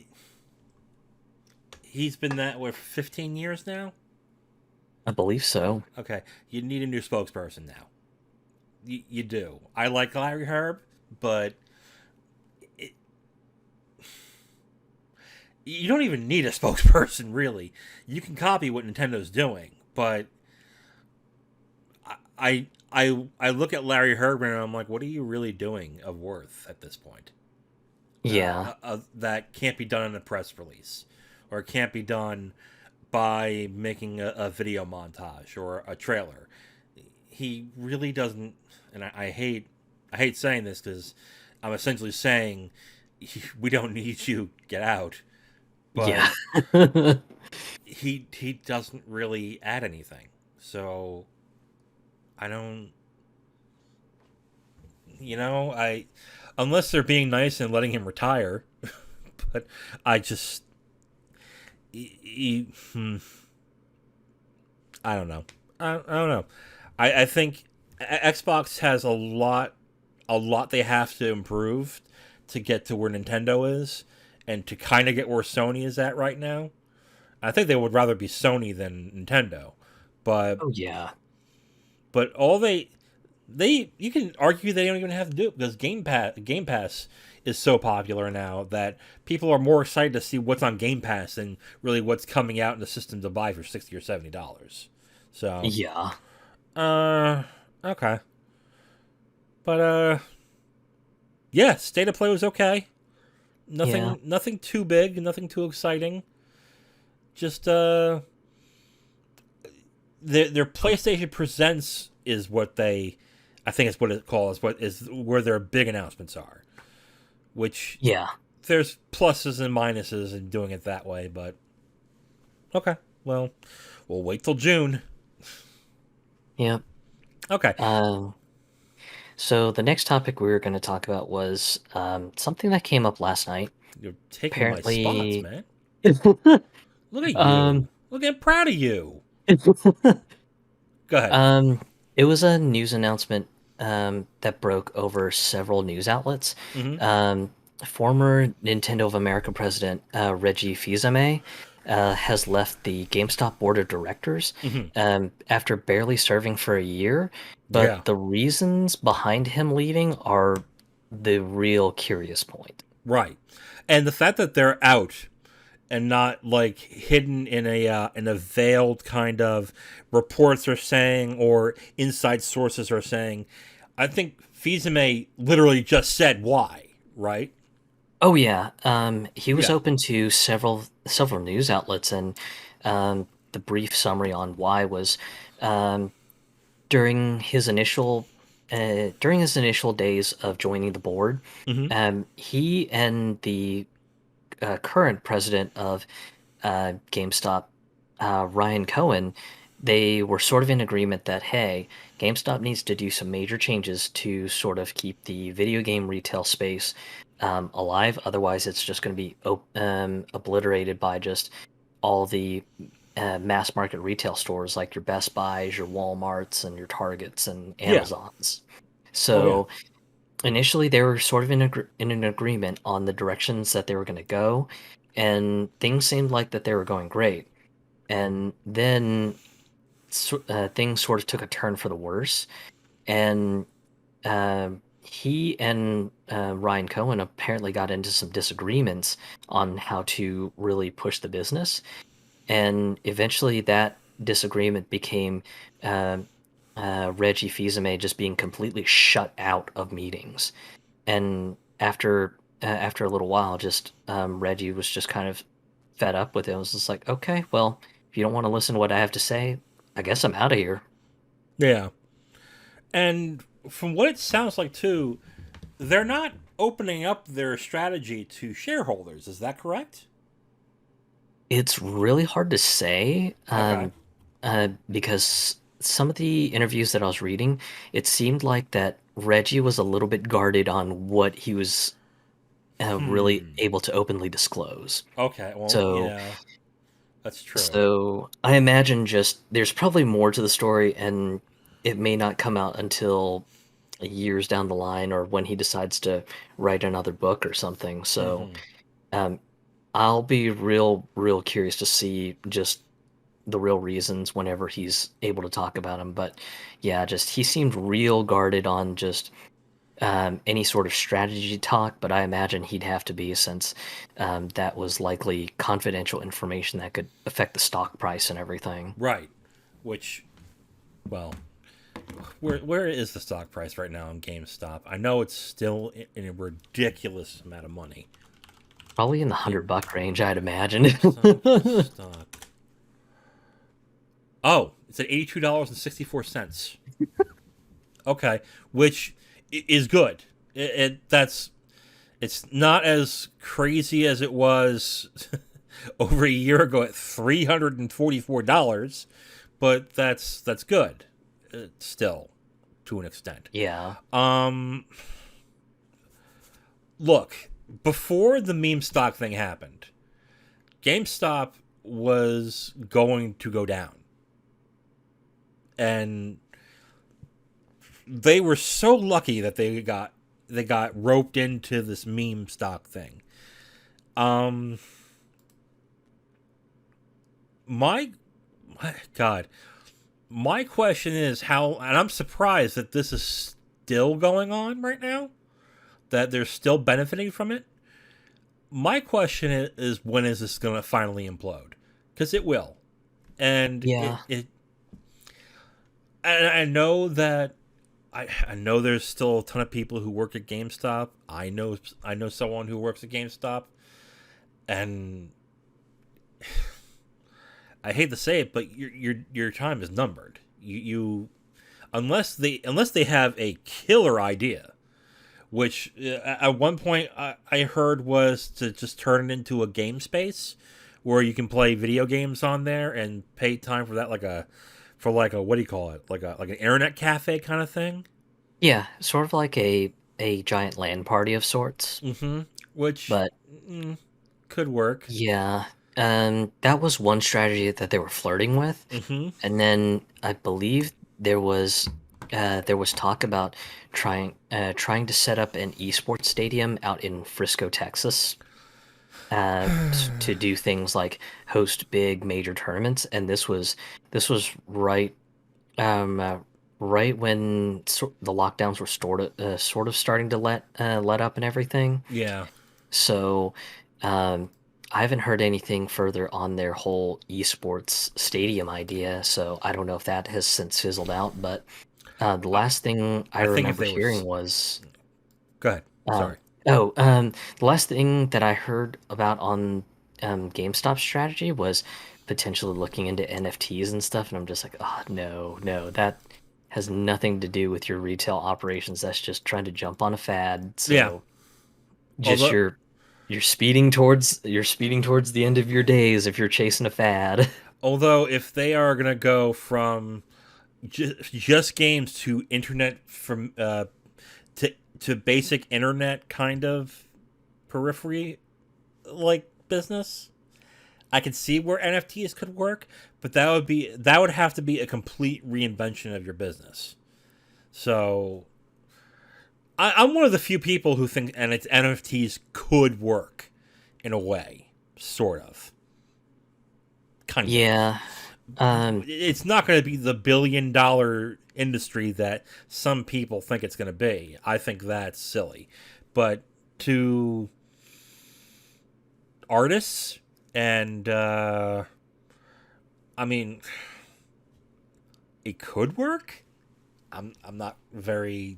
he's been that way for 15 years now. I believe so. Okay, you need a new spokesperson now. You do. I like Larry Herb, but it, you don't even need a spokesperson, really. You can copy what Nintendo's doing, but I look at Larry Herb and I'm like, what are you really doing of worth at this point? Yeah. That can't be done in a press release, or can't be done by making a video montage or a trailer. He really doesn't, and I hate saying this because I'm essentially saying we don't need you, get out. Yeah. But he doesn't really add anything. So I don't, I unless they're being nice and letting him retire. But I just he, I don't know. I don't know. I think Xbox has a lot they have to improve to get to where Nintendo is, and to kind of get where Sony is at right now. I think they would rather be Sony than Nintendo, but Oh yeah. all they you can argue they don't even have to do it because Game Pass is so popular now that people are more excited to see what's on Game Pass than really what's coming out in the system to buy for $60 or $70. So, Yeah. uh, okay, but yeah, State of Play was okay. Yeah. Nothing too big, nothing too exciting. Just their PlayStation Presents is what they, I think it's what it calls, what is where their big announcements are. Which Yeah. there's pluses and minuses in doing it that way, but okay. Well, we'll wait till June. Yeah. Okay. Um, so the next topic we were going to talk about was something that came up last night. You're taking my spots, Apparently, man. Look at um, you. Look, I'm proud of you. Go ahead. um, It was a news announcement that broke over several news outlets. Mm-hmm. Um, Former Nintendo of America president Reggie Fils-Aime has left the GameStop board of directors Mm-hmm. after barely serving for a year. Yeah. But the reasons behind him leaving are the real curious point. Right. And the fact that they're out and not like hidden in a veiled kind of reports are saying or inside sources are saying, I think Fizeme literally just said why, right? Oh yeah, he was Yeah. open to several news outlets, and the brief summary on why was um, during his initial days of joining the board, Mm-hmm. he and the current president of GameStop, Ryan Cohen, they were sort of in agreement that, hey, GameStop needs to do some major changes to sort of keep the video game retail space alive. Otherwise, it's just going to be obliterated by just all the mass market retail stores like your Best Buys, your Walmarts, and your Targets and Yeah. Amazons. Oh yeah. So initially, they were sort of in an agreement on the directions that they were going to go, and things seemed like that they were going great. And then things sort of took a turn for the worse, and he and Ryan Cohen apparently got into some disagreements on how to really push the business, and eventually that disagreement became uh, Reggie Fils-Aime just being completely shut out of meetings. And after a little while, just Reggie was just kind of fed up with it. It was just like, okay, well, if you don't want to listen to what I have to say, I guess I'm out of here. Yeah. And from what it sounds like too, they're not opening up their strategy to shareholders. Is that correct? It's really hard to say Okay. because some of the interviews that I was reading, it seemed like that Reggie was a little bit guarded on what he was really Hmm. able to openly disclose. Okay. Well, So yeah, that's true. So I imagine just there's probably more to the story, and it may not come out until years down the line or when he decides to write another book or something. So Mm-hmm. um, I'll be real curious to see just the real reasons whenever he's able to talk about them. But yeah, just he seemed real guarded on just any sort of strategy talk, but I imagine he'd have to be since that was likely confidential information that could affect the stock price and everything. Right. Which, well, where is the stock price right now in GameStop? I know it's still in a ridiculous amount of money. Probably in the Get $100 range, I'd imagine. GameStop stock. Oh, it's at $82.64. Okay, which is good. That's it's not as crazy as it was over a year ago at $344, but that's good still to an extent. Yeah. Um, Look, before the meme stock thing happened, GameStop was going to go down, and they were so lucky that they got roped into this meme stock thing. Um, my my God, my question is how, and I'm surprised that this is still going on right now. That they're still benefiting from it. My question is when is this going to finally implode? Because it will, and Yeah. I know that I know there's still a ton of people who work at GameStop. I know someone who works at GameStop, and I hate to say it, but your time is numbered. You unless they have a killer idea, which at one point I heard was to just turn it into a game space where you can play video games on there and pay time for that, like a what do you call it, like an internet cafe kind of thing. Yeah. Sort of like a giant LAN party of sorts. Mm-hmm. Which But mm, could work. yeah, that was one strategy that they were flirting with. Mm-hmm. And then I believe there was there was talk about trying to set up an esports stadium out in Frisco, Texas, to do things like host big major tournaments, and this was um, uh, right when the lockdowns were sort of starting to let up and everything. Yeah. So, I haven't heard anything further on their whole esports stadium idea. So I don't know if that has since fizzled out. But the I, last thing I I think if remember they were. hearing was Go ahead. um, Sorry. oh, the last thing that I heard about on GameStop strategy was potentially looking into NFTs and stuff, and I'm just like, oh no, no, that has nothing to do with your retail operations. That's just trying to jump on a fad. Yeah. So just Although, you're speeding towards the end of your days if you're chasing a fad. although if they are gonna go from just games to internet from to basic internet kind of periphery like business, I could see where NFTs could work, but that would have to be a complete reinvention of your business. So I'm one of the few people who think NFTs could work in a way, sort of, kind of. Yeah. Um, It's not going to be the $1 billion industry that some people think it's going to be. I think that's silly, but to artists and I mean, it could work. I'm not very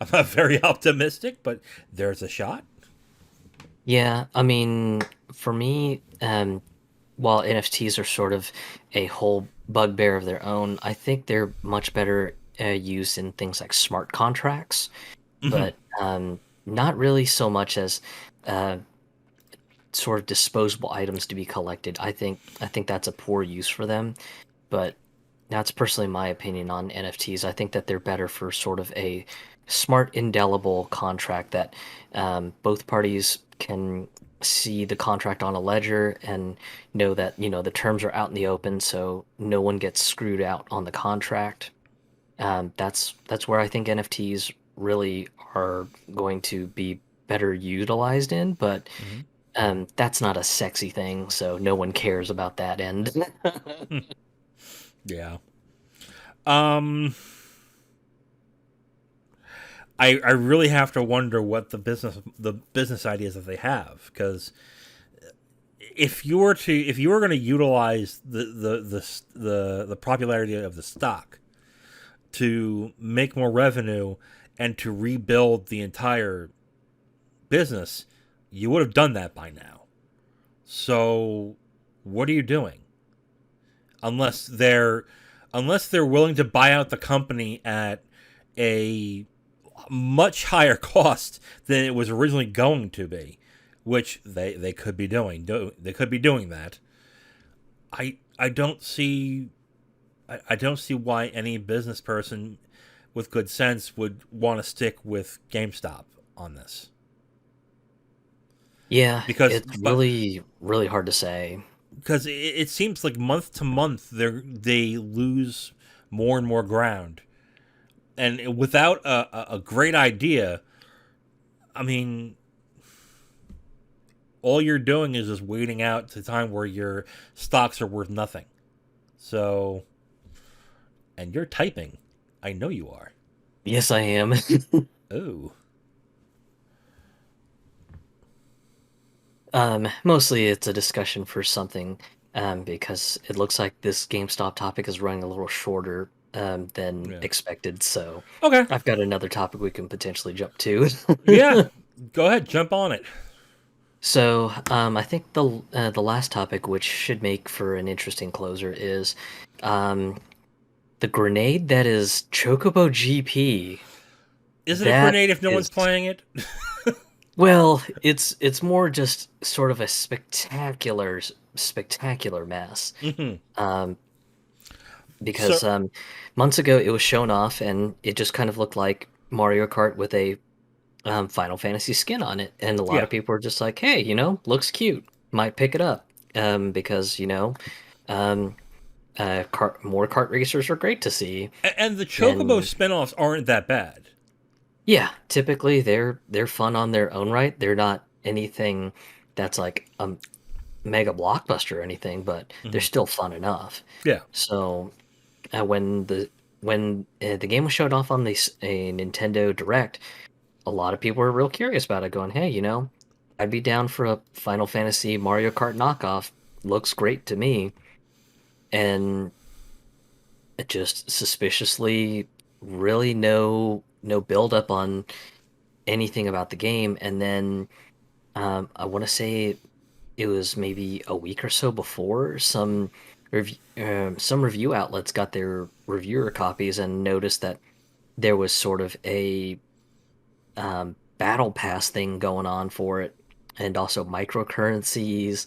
I'm not very optimistic, but there's a shot. yeah, I mean, for me, while NFTs are sort of a whole bugbear of their own, I think they're much better used in things like smart contracts, Hmm. but not really so much as uh, sort of disposable items to be collected. I think that's a poor use for them, but that's personally my opinion on NFTs. I think that they're better for sort of a smart, indelible contract that both parties can see the contract on a ledger and know that, the terms are out in the open, so no one gets screwed out on the contract. That's where I think NFTs really are going to be better utilized in, but Hmm. that's not a sexy thing, so no one cares about that end. Yeah. Um. I really have to wonder what the business ideas that they have, because if you were going to utilize the popularity of the stock to make more revenue and to rebuild the entire business, you would have done that by now. So what are you doing? Unless they're unless they're willing to buy out the company at a much higher cost than it was originally going to be, which they could be doing. They could be doing that. I don't see I don't see why any business person with good sense would want to stick with GameStop on this, Yeah, because it's really, really hard to say. it seems like month to month they lose more and more ground, and without a great idea, I mean, all you're doing is just waiting out to the time where your stocks are worth nothing. So, and you're typing. I know you are. Yes, I am. Oh. Mostly it's a discussion for something, because it looks like this GameStop topic is running a little shorter, than Yeah. expected, so Okay. I've got another topic we can potentially jump to. Yeah. Go ahead. Jump on it. So, I think the last topic, which should make for an interesting closer, is um, the grenade that is Chocobo GP. Is it a That grenade if no one's is, playing it? well, it's more just sort of a spectacular mess. Hmm. Um, So, because months ago it was shown off and it just kind of looked like Mario Kart with a Final Fantasy skin on it, and a lot yeah. of people were just like, "Hey, looks cute, might pick it up," because um, More kart racers are great to see, And the Chocobo and spinoffs aren't that bad. yeah, typically they're fun on their own right. They're not anything that's like a mega blockbuster or anything, but they're Hmm. still fun enough. Yeah. So when the game was showed off on a Nintendo Direct, a lot of people were real curious about it, going, "Hey, I'd be down for a Final Fantasy Mario Kart knockoff. Looks great to me." And it just suspiciously really no build up on anything about the game, and then I want to say it was maybe a week or so before some review outlets got their reviewer copies and noticed that there was sort of a battle pass thing going on for it, and also microcurrencies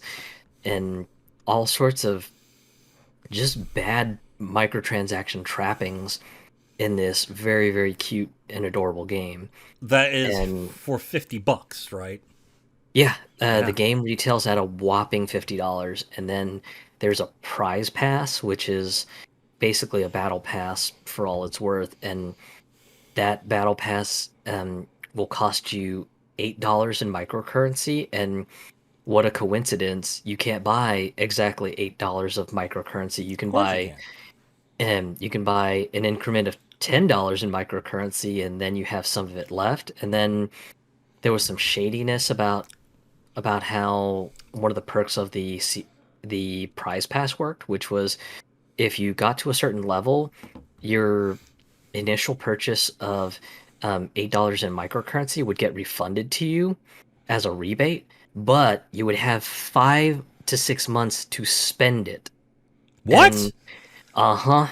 and all sorts of just bad microtransaction trappings in this very, very cute and adorable game. That is And for $50, right? yeah, the Yeah. game retails at a whopping $50, and then there's a prize pass, which is basically a battle pass for all it's worth, and that battle pass will cost you $8 in microcurrency, and what a coincidence! You can't buy exactly $8 of microcurrency. Of course you can. You can buy an increment of $10 in microcurrency, and then you have some of it left. And then there was some shadiness about how one of the perks of the prize pass worked, which was if you got to a certain level, your initial purchase of $8 in microcurrency would get refunded to you as a rebate, but you would have 5 to 6 months to spend it. What? And uh-huh.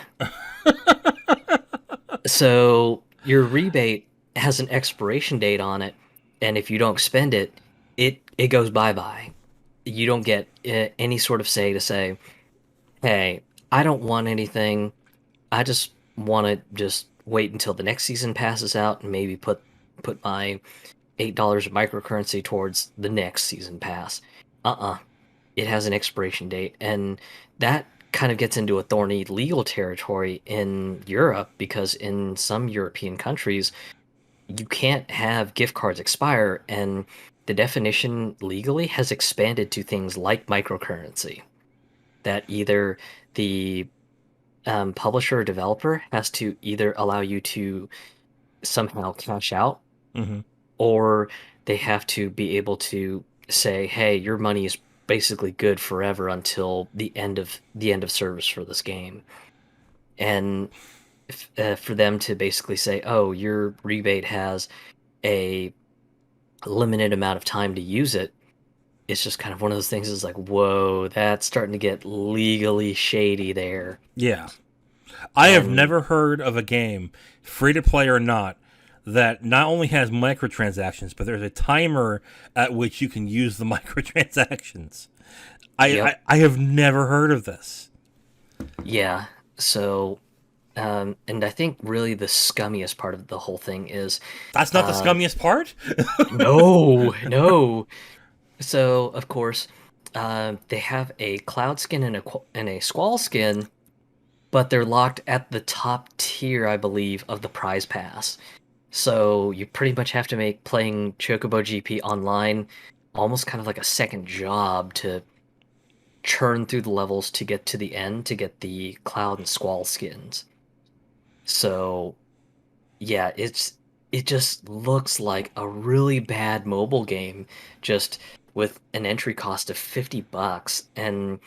So your rebate has an expiration date on it, and if you don't spend it, it goes bye-bye. You don't get any sort of say to say, "Hey, I don't want anything. I just want to just wait until the next season passes out and maybe put my $8 of microcurrency towards the next season pass." Uh-uh. It has an expiration date, and that kind of gets into a thorny legal territory in Europe, because in some European countries you can't have gift cards expire, and the definition legally has expanded to things like microcurrency, that either the publisher or developer has to either allow you to somehow cash out, Hmm. or they have to be able to say, "Hey, your money is basically good forever until the end of service for this game." And for them to basically say, "Oh, your rebate has a limited amount of time to use it," it's just kind of one of those things. Is like, whoa, that's starting to get legally shady there. Yeah. I have And never heard of a game, free to play or not, that not only has microtransactions, but there's a timer at which you can use the microtransactions. yep, I have never heard of this. yeah. So, and I think really the scummiest part of the whole thing is, That's not the uh, scummiest part? no, no. So of course, they have a cloud skin and a squall skin, but they're locked at the top tier, I believe, of the prize pass. So you pretty much have to make playing Chocobo GP online almost kind of like a second job to churn through the levels to get to the end to get the cloud and squall skins. So yeah, it just looks like a really bad mobile game, just with an entry cost of $50. And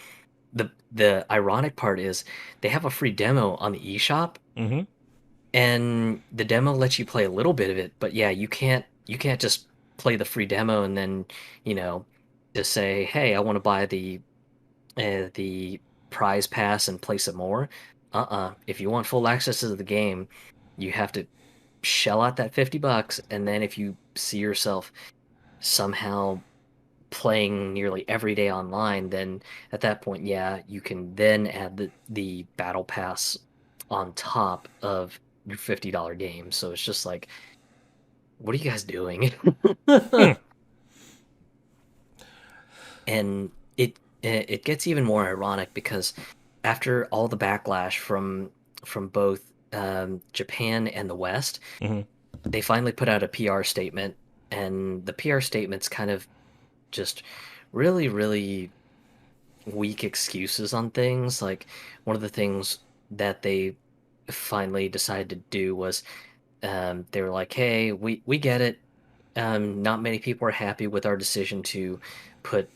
the ironic part is they have a free demo on the eShop, Hmm. and the demo lets you play a little bit of it, but yeah, you can't just play the free demo and then, you know, just say, "Hey, I want to buy the prize pass and play some more." If you want full access to the game, you have to shell out that $50, and then if you see yourself somehow playing nearly every day online, then at that point, yeah, you can then add the battle pass on top of your $50 game. So it's just like, what are you guys doing? Hmm. And it gets even more ironic because after all the backlash from both Japan and the West, Hmm. they finally put out a PR statement, and the PR statement's kind of just really, really weak excuses on things. Like one of the things that they finally decided to do was they were like, "Hey, we get it. Not many people are happy with our decision to put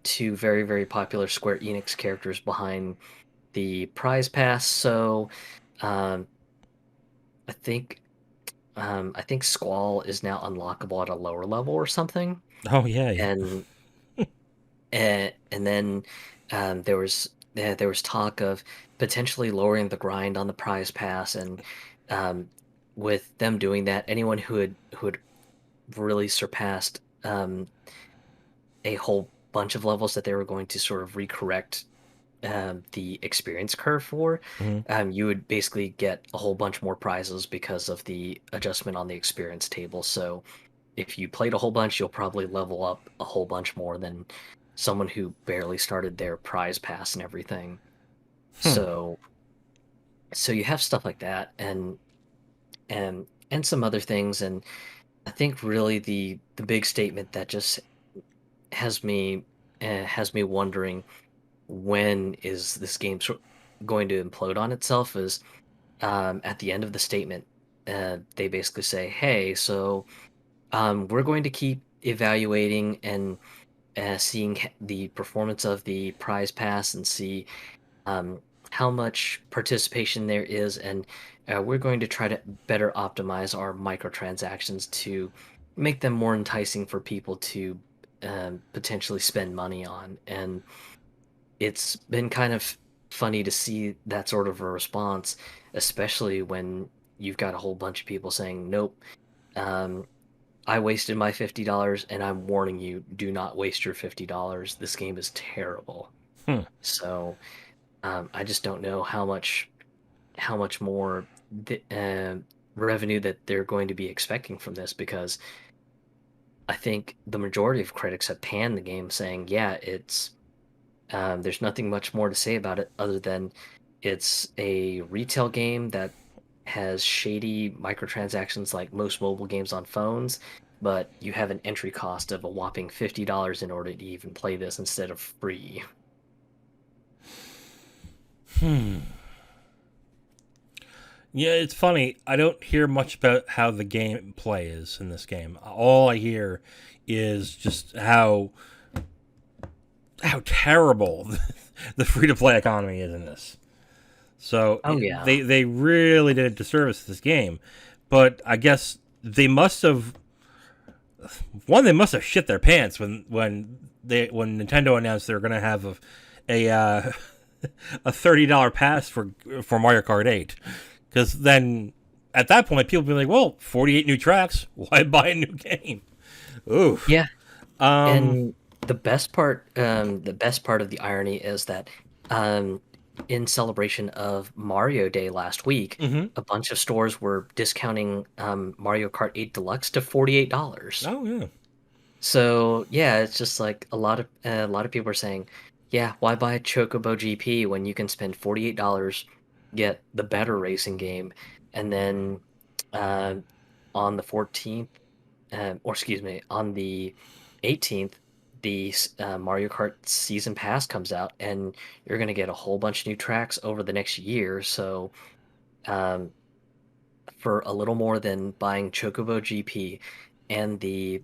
two very, very popular Square Enix characters behind the prize pass. So um, I think I think Squall is now unlockable at a lower level or something." Oh yeah. And and then there was talk of potentially lowering the grind on the prize pass, and um, with them doing that, anyone who had really surpassed a whole bunch of levels that they were going to sort of recorrect the experience curve for, Hmm. you would basically get a whole bunch more prizes because of the adjustment on the experience table. So if you played a whole bunch, you'll probably level up a whole bunch more than someone who barely started their prize pass and everything. Hmm. So so you have stuff like that, and some other things. And I think really the big statement that just has me has me wondering, when is this game going to implode on itself, is at the end of the statement, they basically say, hey, so we're going to keep evaluating and seeing the performance of the prize pass and see um, how much participation there is, and we're going to try to better optimize our microtransactions to make them more enticing for people to potentially spend money on. And it's been kind of funny to see that sort of a response, especially when you've got a whole bunch of people saying, nope, um, I wasted my $50 and I'm warning you, do not waste your $50. This game is terrible. Hmm. So I just don't know how much more revenue that they're going to be expecting from this, because I think the majority of critics have panned the game, saying, yeah, it's there's nothing much more to say about it other than it's a retail game that has shady microtransactions like most mobile games on phones, but you have an entry cost of a whopping $50 in order to even play this instead of free. Hmm. Yeah, it's funny. I don't hear much about how the gameplay is in this game. All I hear is just how terrible the free to play economy is in this. So Oh yeah. they really did a disservice to this game. But I guess they must have they must have shit their pants when Nintendo announced they were going to have a a $30 pass for Mario Kart 8. Because then at that point people would be like, well, 48 new tracks, why buy a new game? Ooh. Yeah. Um. And the best part of the irony is that um, in celebration of Mario Day last week, Mhm. a bunch of stores were discounting Mario Kart 8 Deluxe to $48. Oh yeah. So yeah, it's just like a lot of people are saying, yeah, why buy Chocobo GP when you can spend $48, get the better racing game, and then uh, on the 14th, or excuse me, on the 18th, the Mario Kart Season Pass comes out, and you're going to get a whole bunch of new tracks over the next year. So, um, for a little more than buying Chocobo GP and the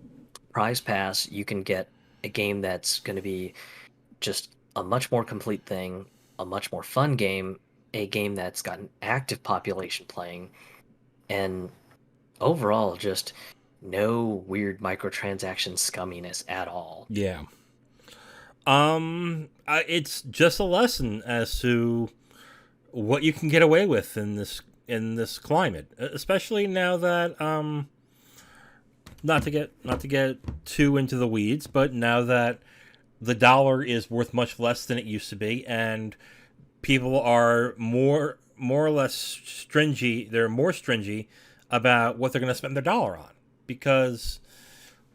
Prize Pass, you can get a game that's going to be just a much more complete thing, a much more fun game, a game that's got an active population playing, and overall, just no weird microtransaction scumminess at all. Yeah. It's just a lesson as to what you can get away with in this climate, especially now that not to get too into the weeds, but now that the dollar is worth much less than it used to be, and people are more or less stringy. They're more stringy about what they're going to spend their dollar on because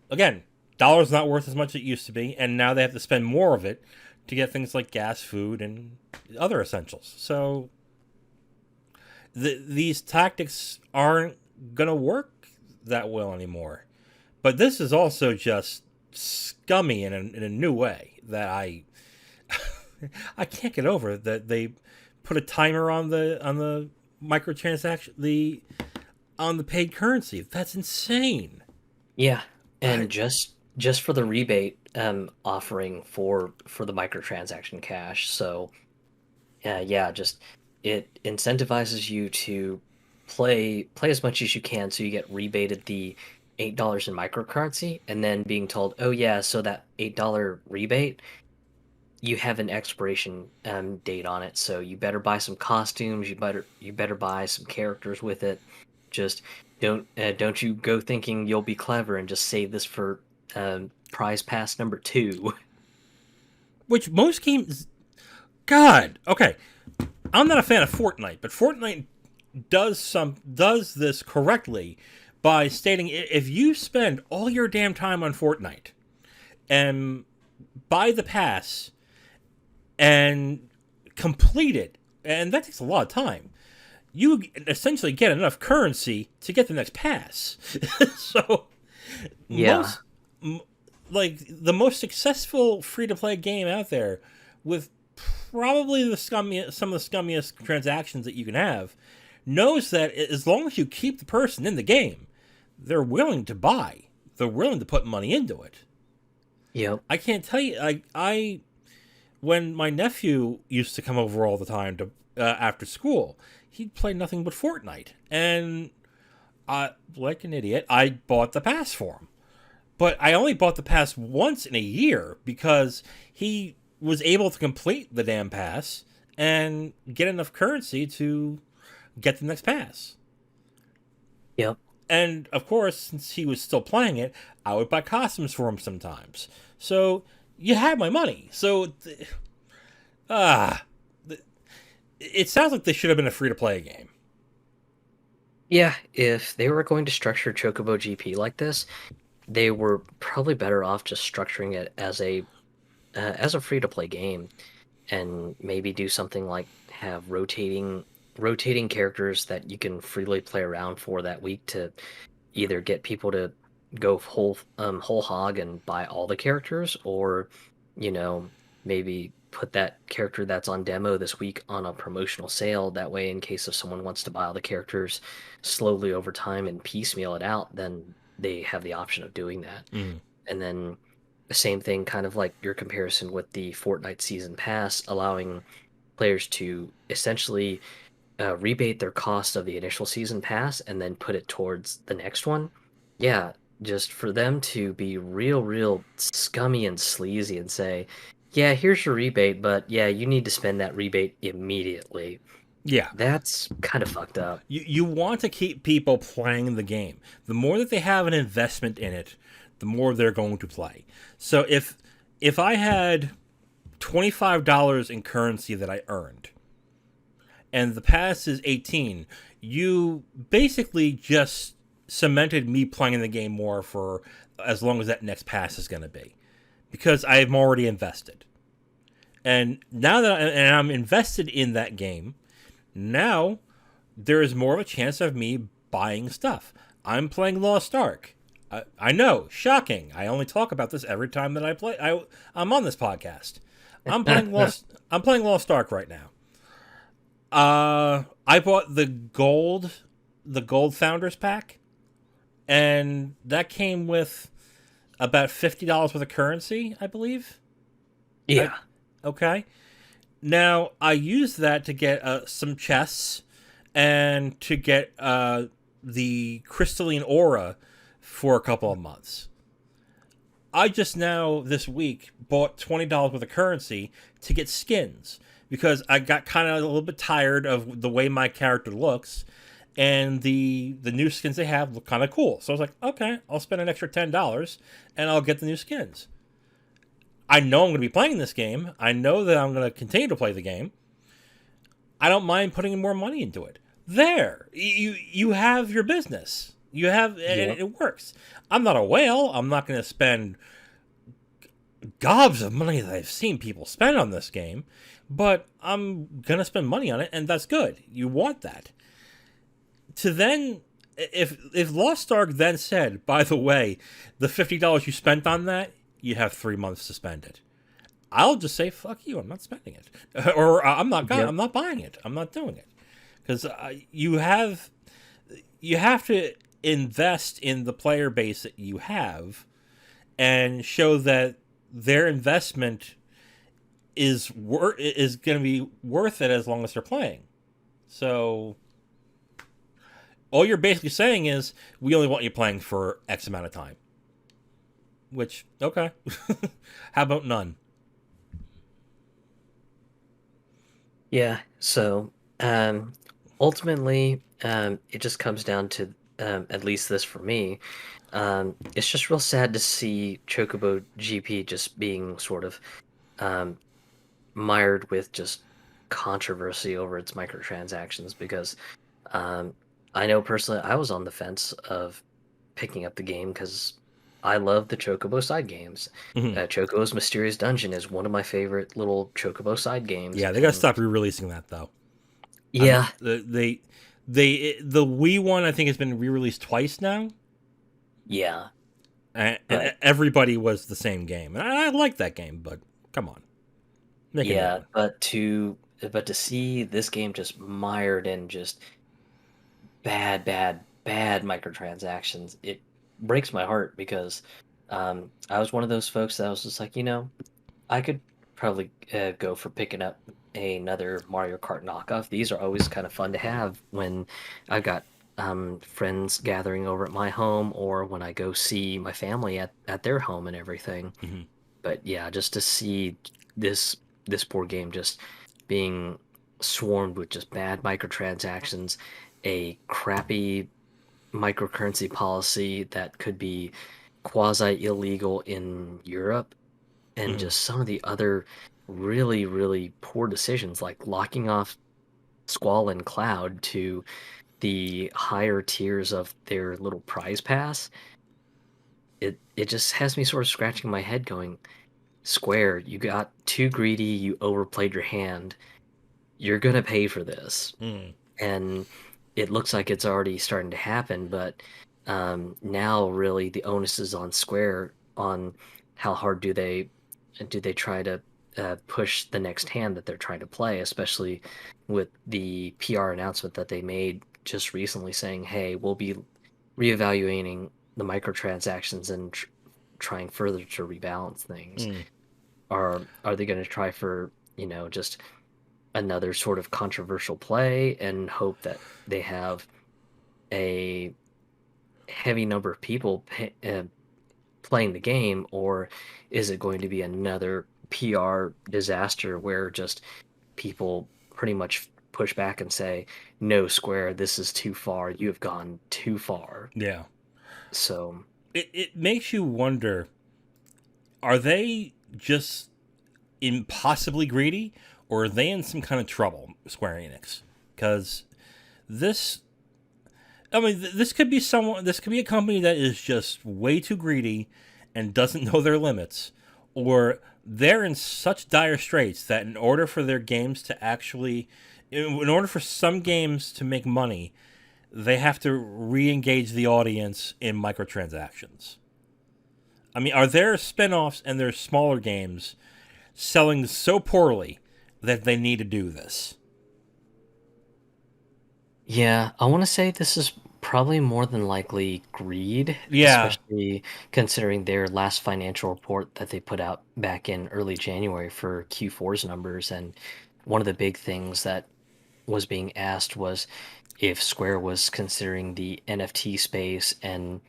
again, dollar's not worth as much as it used to be, and now they have to spend more of it to get things like gas, food, and other essentials. So these tactics aren't going to work that well anymore. But this is also just scummy in a new way that I can't get over that they put a timer on the microtransaction on the paid currency. That's insane. Yeah, I, and just for the rebate offering for the microtransaction cash. So yeah, just it incentivizes you to play as much as you can, so you get rebated the $8 in microcurrency, and then being told, oh yeah, so that $8 rebate, you have an expiration date on it, so you better buy some costumes, you better buy some characters with it. Just don't you go thinking you'll be clever and just save this for prize pass number two. which most games, God, okay. I'm not a fan of Fortnite, but Fortnite does this correctly by stating if you spend all your damn time on Fortnite and buy the pass and complete it, and that takes a lot of time. You essentially get enough currency to get the next pass. So Yeah, most like the most successful free to play game out there with probably some of the scummiest transactions that you can have knows that as long as you keep the person in the game, they're willing to buy. They're willing to put money into it. yep. I can't tell you. I when my nephew used to come over all the time to after school, he'd play nothing but Fortnite, and like an idiot, I bought the pass for him. But I only bought the pass once in a year because he was able to complete the damn pass and get enough currency to get the next pass. Yep. And of course, since he was still playing it, I would buy costumes for him sometimes. So you had my money. So ah, it sounds like this should have been a free to play game. Yeah, if they were going to structure Chocobo GP like this, they were probably better off just structuring it as a free to play game, and maybe do something like have rotating characters that you can freely play around for that week to either get people to go whole hog and buy all the characters, or you know maybe put that character that's on demo this week on a promotional sale. That way, in case if someone wants to buy all the characters slowly over time and piecemeal it out, then they have the option of doing that. Mm. And then the same thing, kind of like your comparison with the Fortnite Season Pass, allowing players to essentially rebate their cost of the initial season pass and then put it towards the next one. Yeah, just for them to be real scummy and sleazy and say, yeah, here's your rebate, but yeah, you need to spend that rebate immediately. Yeah. That's kind of fucked up. You want to keep people playing the game. The more that they have an investment in it, the more they're going to play. So if I had $25 in currency that I earned, and the pass is 18, you basically just cemented me playing the game more for as long as that next pass is going to be, because I'm already invested. And now that I'm invested in that game, now there is more of a chance of me buying stuff. I'm playing Lost Ark. I know, shocking. I only talk about this every time that I play. I'm on this podcast. I'm playing Lost. I'm playing Lost Ark right now. I bought the gold founders pack, and that came with about $50 worth of currency, I believe. Yeah. Okay. Now I used that to get some chests and to get the crystalline aura for a couple of months. I just now this week bought $20 worth of currency to get skins because I got kind of a little bit tired of the way my character looks, and the new skins they have look kind of cool. So I was like, okay, I'll spend an extra $10 and I'll get the new skins. I know I'm going to be playing this game. I know that I'm going to continue to play the game. I don't mind putting more money into it. There, you have your business. You have, and Yep. it works. I'm not a whale. I'm not going to spend gobs of money that I've seen people spend on this game, but I'm gonna spend money on it, and that's good. You want that. To then, if Lost Ark then said, by the way, the $50 you spent on that, you have 3 months to spend it. I'll just say fuck you. I'm not spending it, or I'm not. Yep. I'm not buying it. I'm not doing it because you have to invest in the player base that you have and show that their investment is going to be worth it as long as they're playing. So all you're basically saying is we only want you playing for X amount of time. Which okay, how about none? Yeah. So ultimately, it just comes down to at least this for me. It's just real sad to see Chocobo GP just being sort of um, mired with just controversy over its microtransactions because um, I know personally I was on the fence of picking up the game because I love the Chocobo side games. Mhm. Chocobo's Mysterious Dungeon is one of my favorite little Chocobo side games, Yeah, they gotta and stop re-releasing that though. I mean, yeah, the Wii one I think has been re-released twice now, yeah, and but everybody was the same game, and I like that game, but come on, make a new yeah, one. but to see this game just mired in just bad, bad, bad microtransactions, it breaks my heart because I was one of those folks that was just like, I could probably go for picking up another Mario Kart knockoff. These are always kind of fun to have when I've got friends gathering over at my home or when I go see my family at their home and everything. Hmm. But yeah, just to see this this poor game just being swarmed with just bad microtransactions, a crappy microcurrency policy that could be quasi illegal in Europe, and Hmm. just some of the other really, really poor decisions, like locking off Squall and Cloud to the higher tiers of their little prize pass. It just has me sort of scratching my head going, Square, you got too greedy, you overplayed your hand. You're gonna pay for this. Hmm. And it looks like it's already starting to happen, but now really the onus is on Square on how hard do they try to push the next hand that they're trying to play, especially with the PR announcement that they made just recently saying, "Hey, we'll be reevaluating the microtransactions and trying further to rebalance things." Hmm. Are they going to try for, just another sort of controversial play and hope that they have a heavy number of people playing the game, or is it going to be another PR disaster where just people pretty much push back and say, "No, Square, this is too far. You have gone too far." Yeah, So, it makes you wonder: are they just impossibly greedy, or are they in some kind of trouble, Square Enix? Because this, I mean, this could be someone. This could be a company that is just way too greedy and doesn't know their limits, or they're in such dire straits that in order for their games to actually, in order for some games to make money, they have to re-engage the audience in microtransactions. I mean, are there spin-offs and their smaller games selling so poorly that they need to do this? yeah, I want to say this is probably more than likely greed, Yeah. especially considering their last financial report that they put out back in early January for Q4's numbers. And one of the big things that was being asked was if Square was considering the NFT space and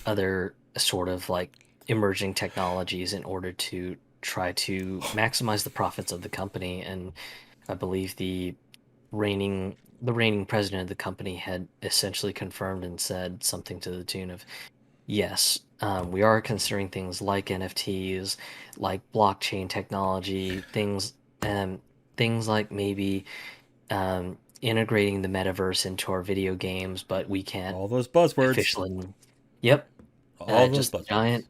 other sort of like emerging technologies in order to try to maximize the profits of the company. And I believe the reigning president of the company had essentially confirmed and said something to the tune of, yes, we are considering things like NFTs, like blockchain technology, um, things like maybe integrating the metaverse into our video games, but we can't All those buzzwords. officially. Yep, All those just buzzwords.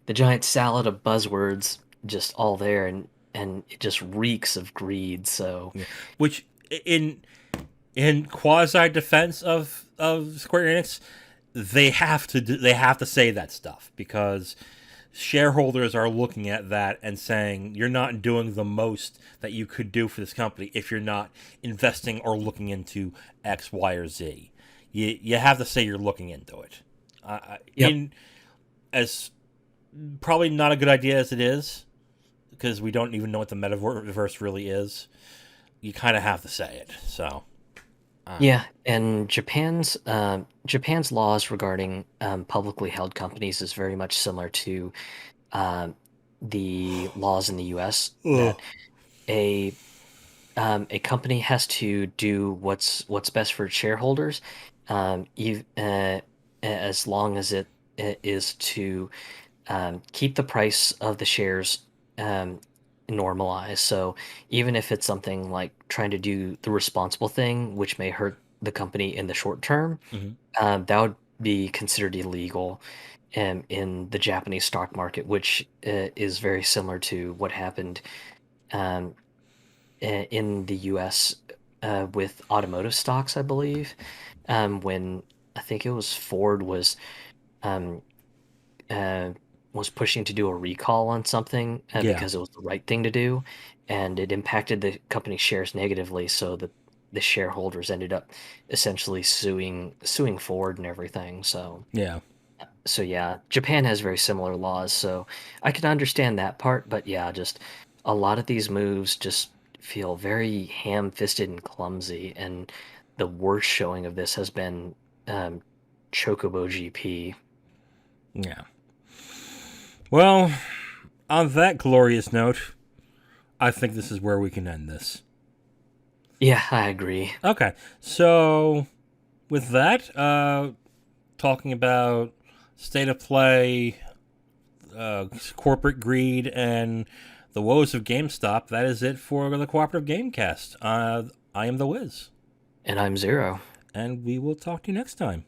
the giant salad of buzzwords just all there, and it just reeks of greed. So Yeah. Which in quasi defense of Square Enix, they have to say that stuff because shareholders are looking at that and saying you're not doing the most that you could do for this company if you're not investing or looking into X, Y, or Z. You have to say you're looking into it. yep. In as probably not a good idea as it is because we don't even know what the metaverse really is. You kind of have to say it. So Yeah, and Japan's laws regarding publicly held companies is very much similar to um, the laws in the U.S. ugh. that a a company has to do what's best for its shareholders, as long as it is to keep the price of the shares um, normalized. So even if it's something like trying to do the responsible thing, which may hurt the company in the short term, Mhm. that would be considered illegal in the Japanese stock market, which is very similar to what happened um, in the US with automotive stocks, I believe, when I think it was Ford um, uh, was pushing to do a recall on something Yeah, because it was the right thing to do, and it impacted the company's shares negatively. So the shareholders ended up essentially suing Ford and everything. yeah, So yeah, Japan has very similar laws, so I can understand that part. But yeah, just a lot of these moves just feel very ham-fisted and clumsy, and the worst showing of this has been um, Chocobo GP. yeah. Well, on that glorious note, I think this is where we can end this. Yeah, I agree. Okay, so with that, talking about state of play, corporate greed, and the woes of GameStop, that is it for the Cooperative Gamecast. I am the Wiz, And I'm Zero. and we will talk to you next time.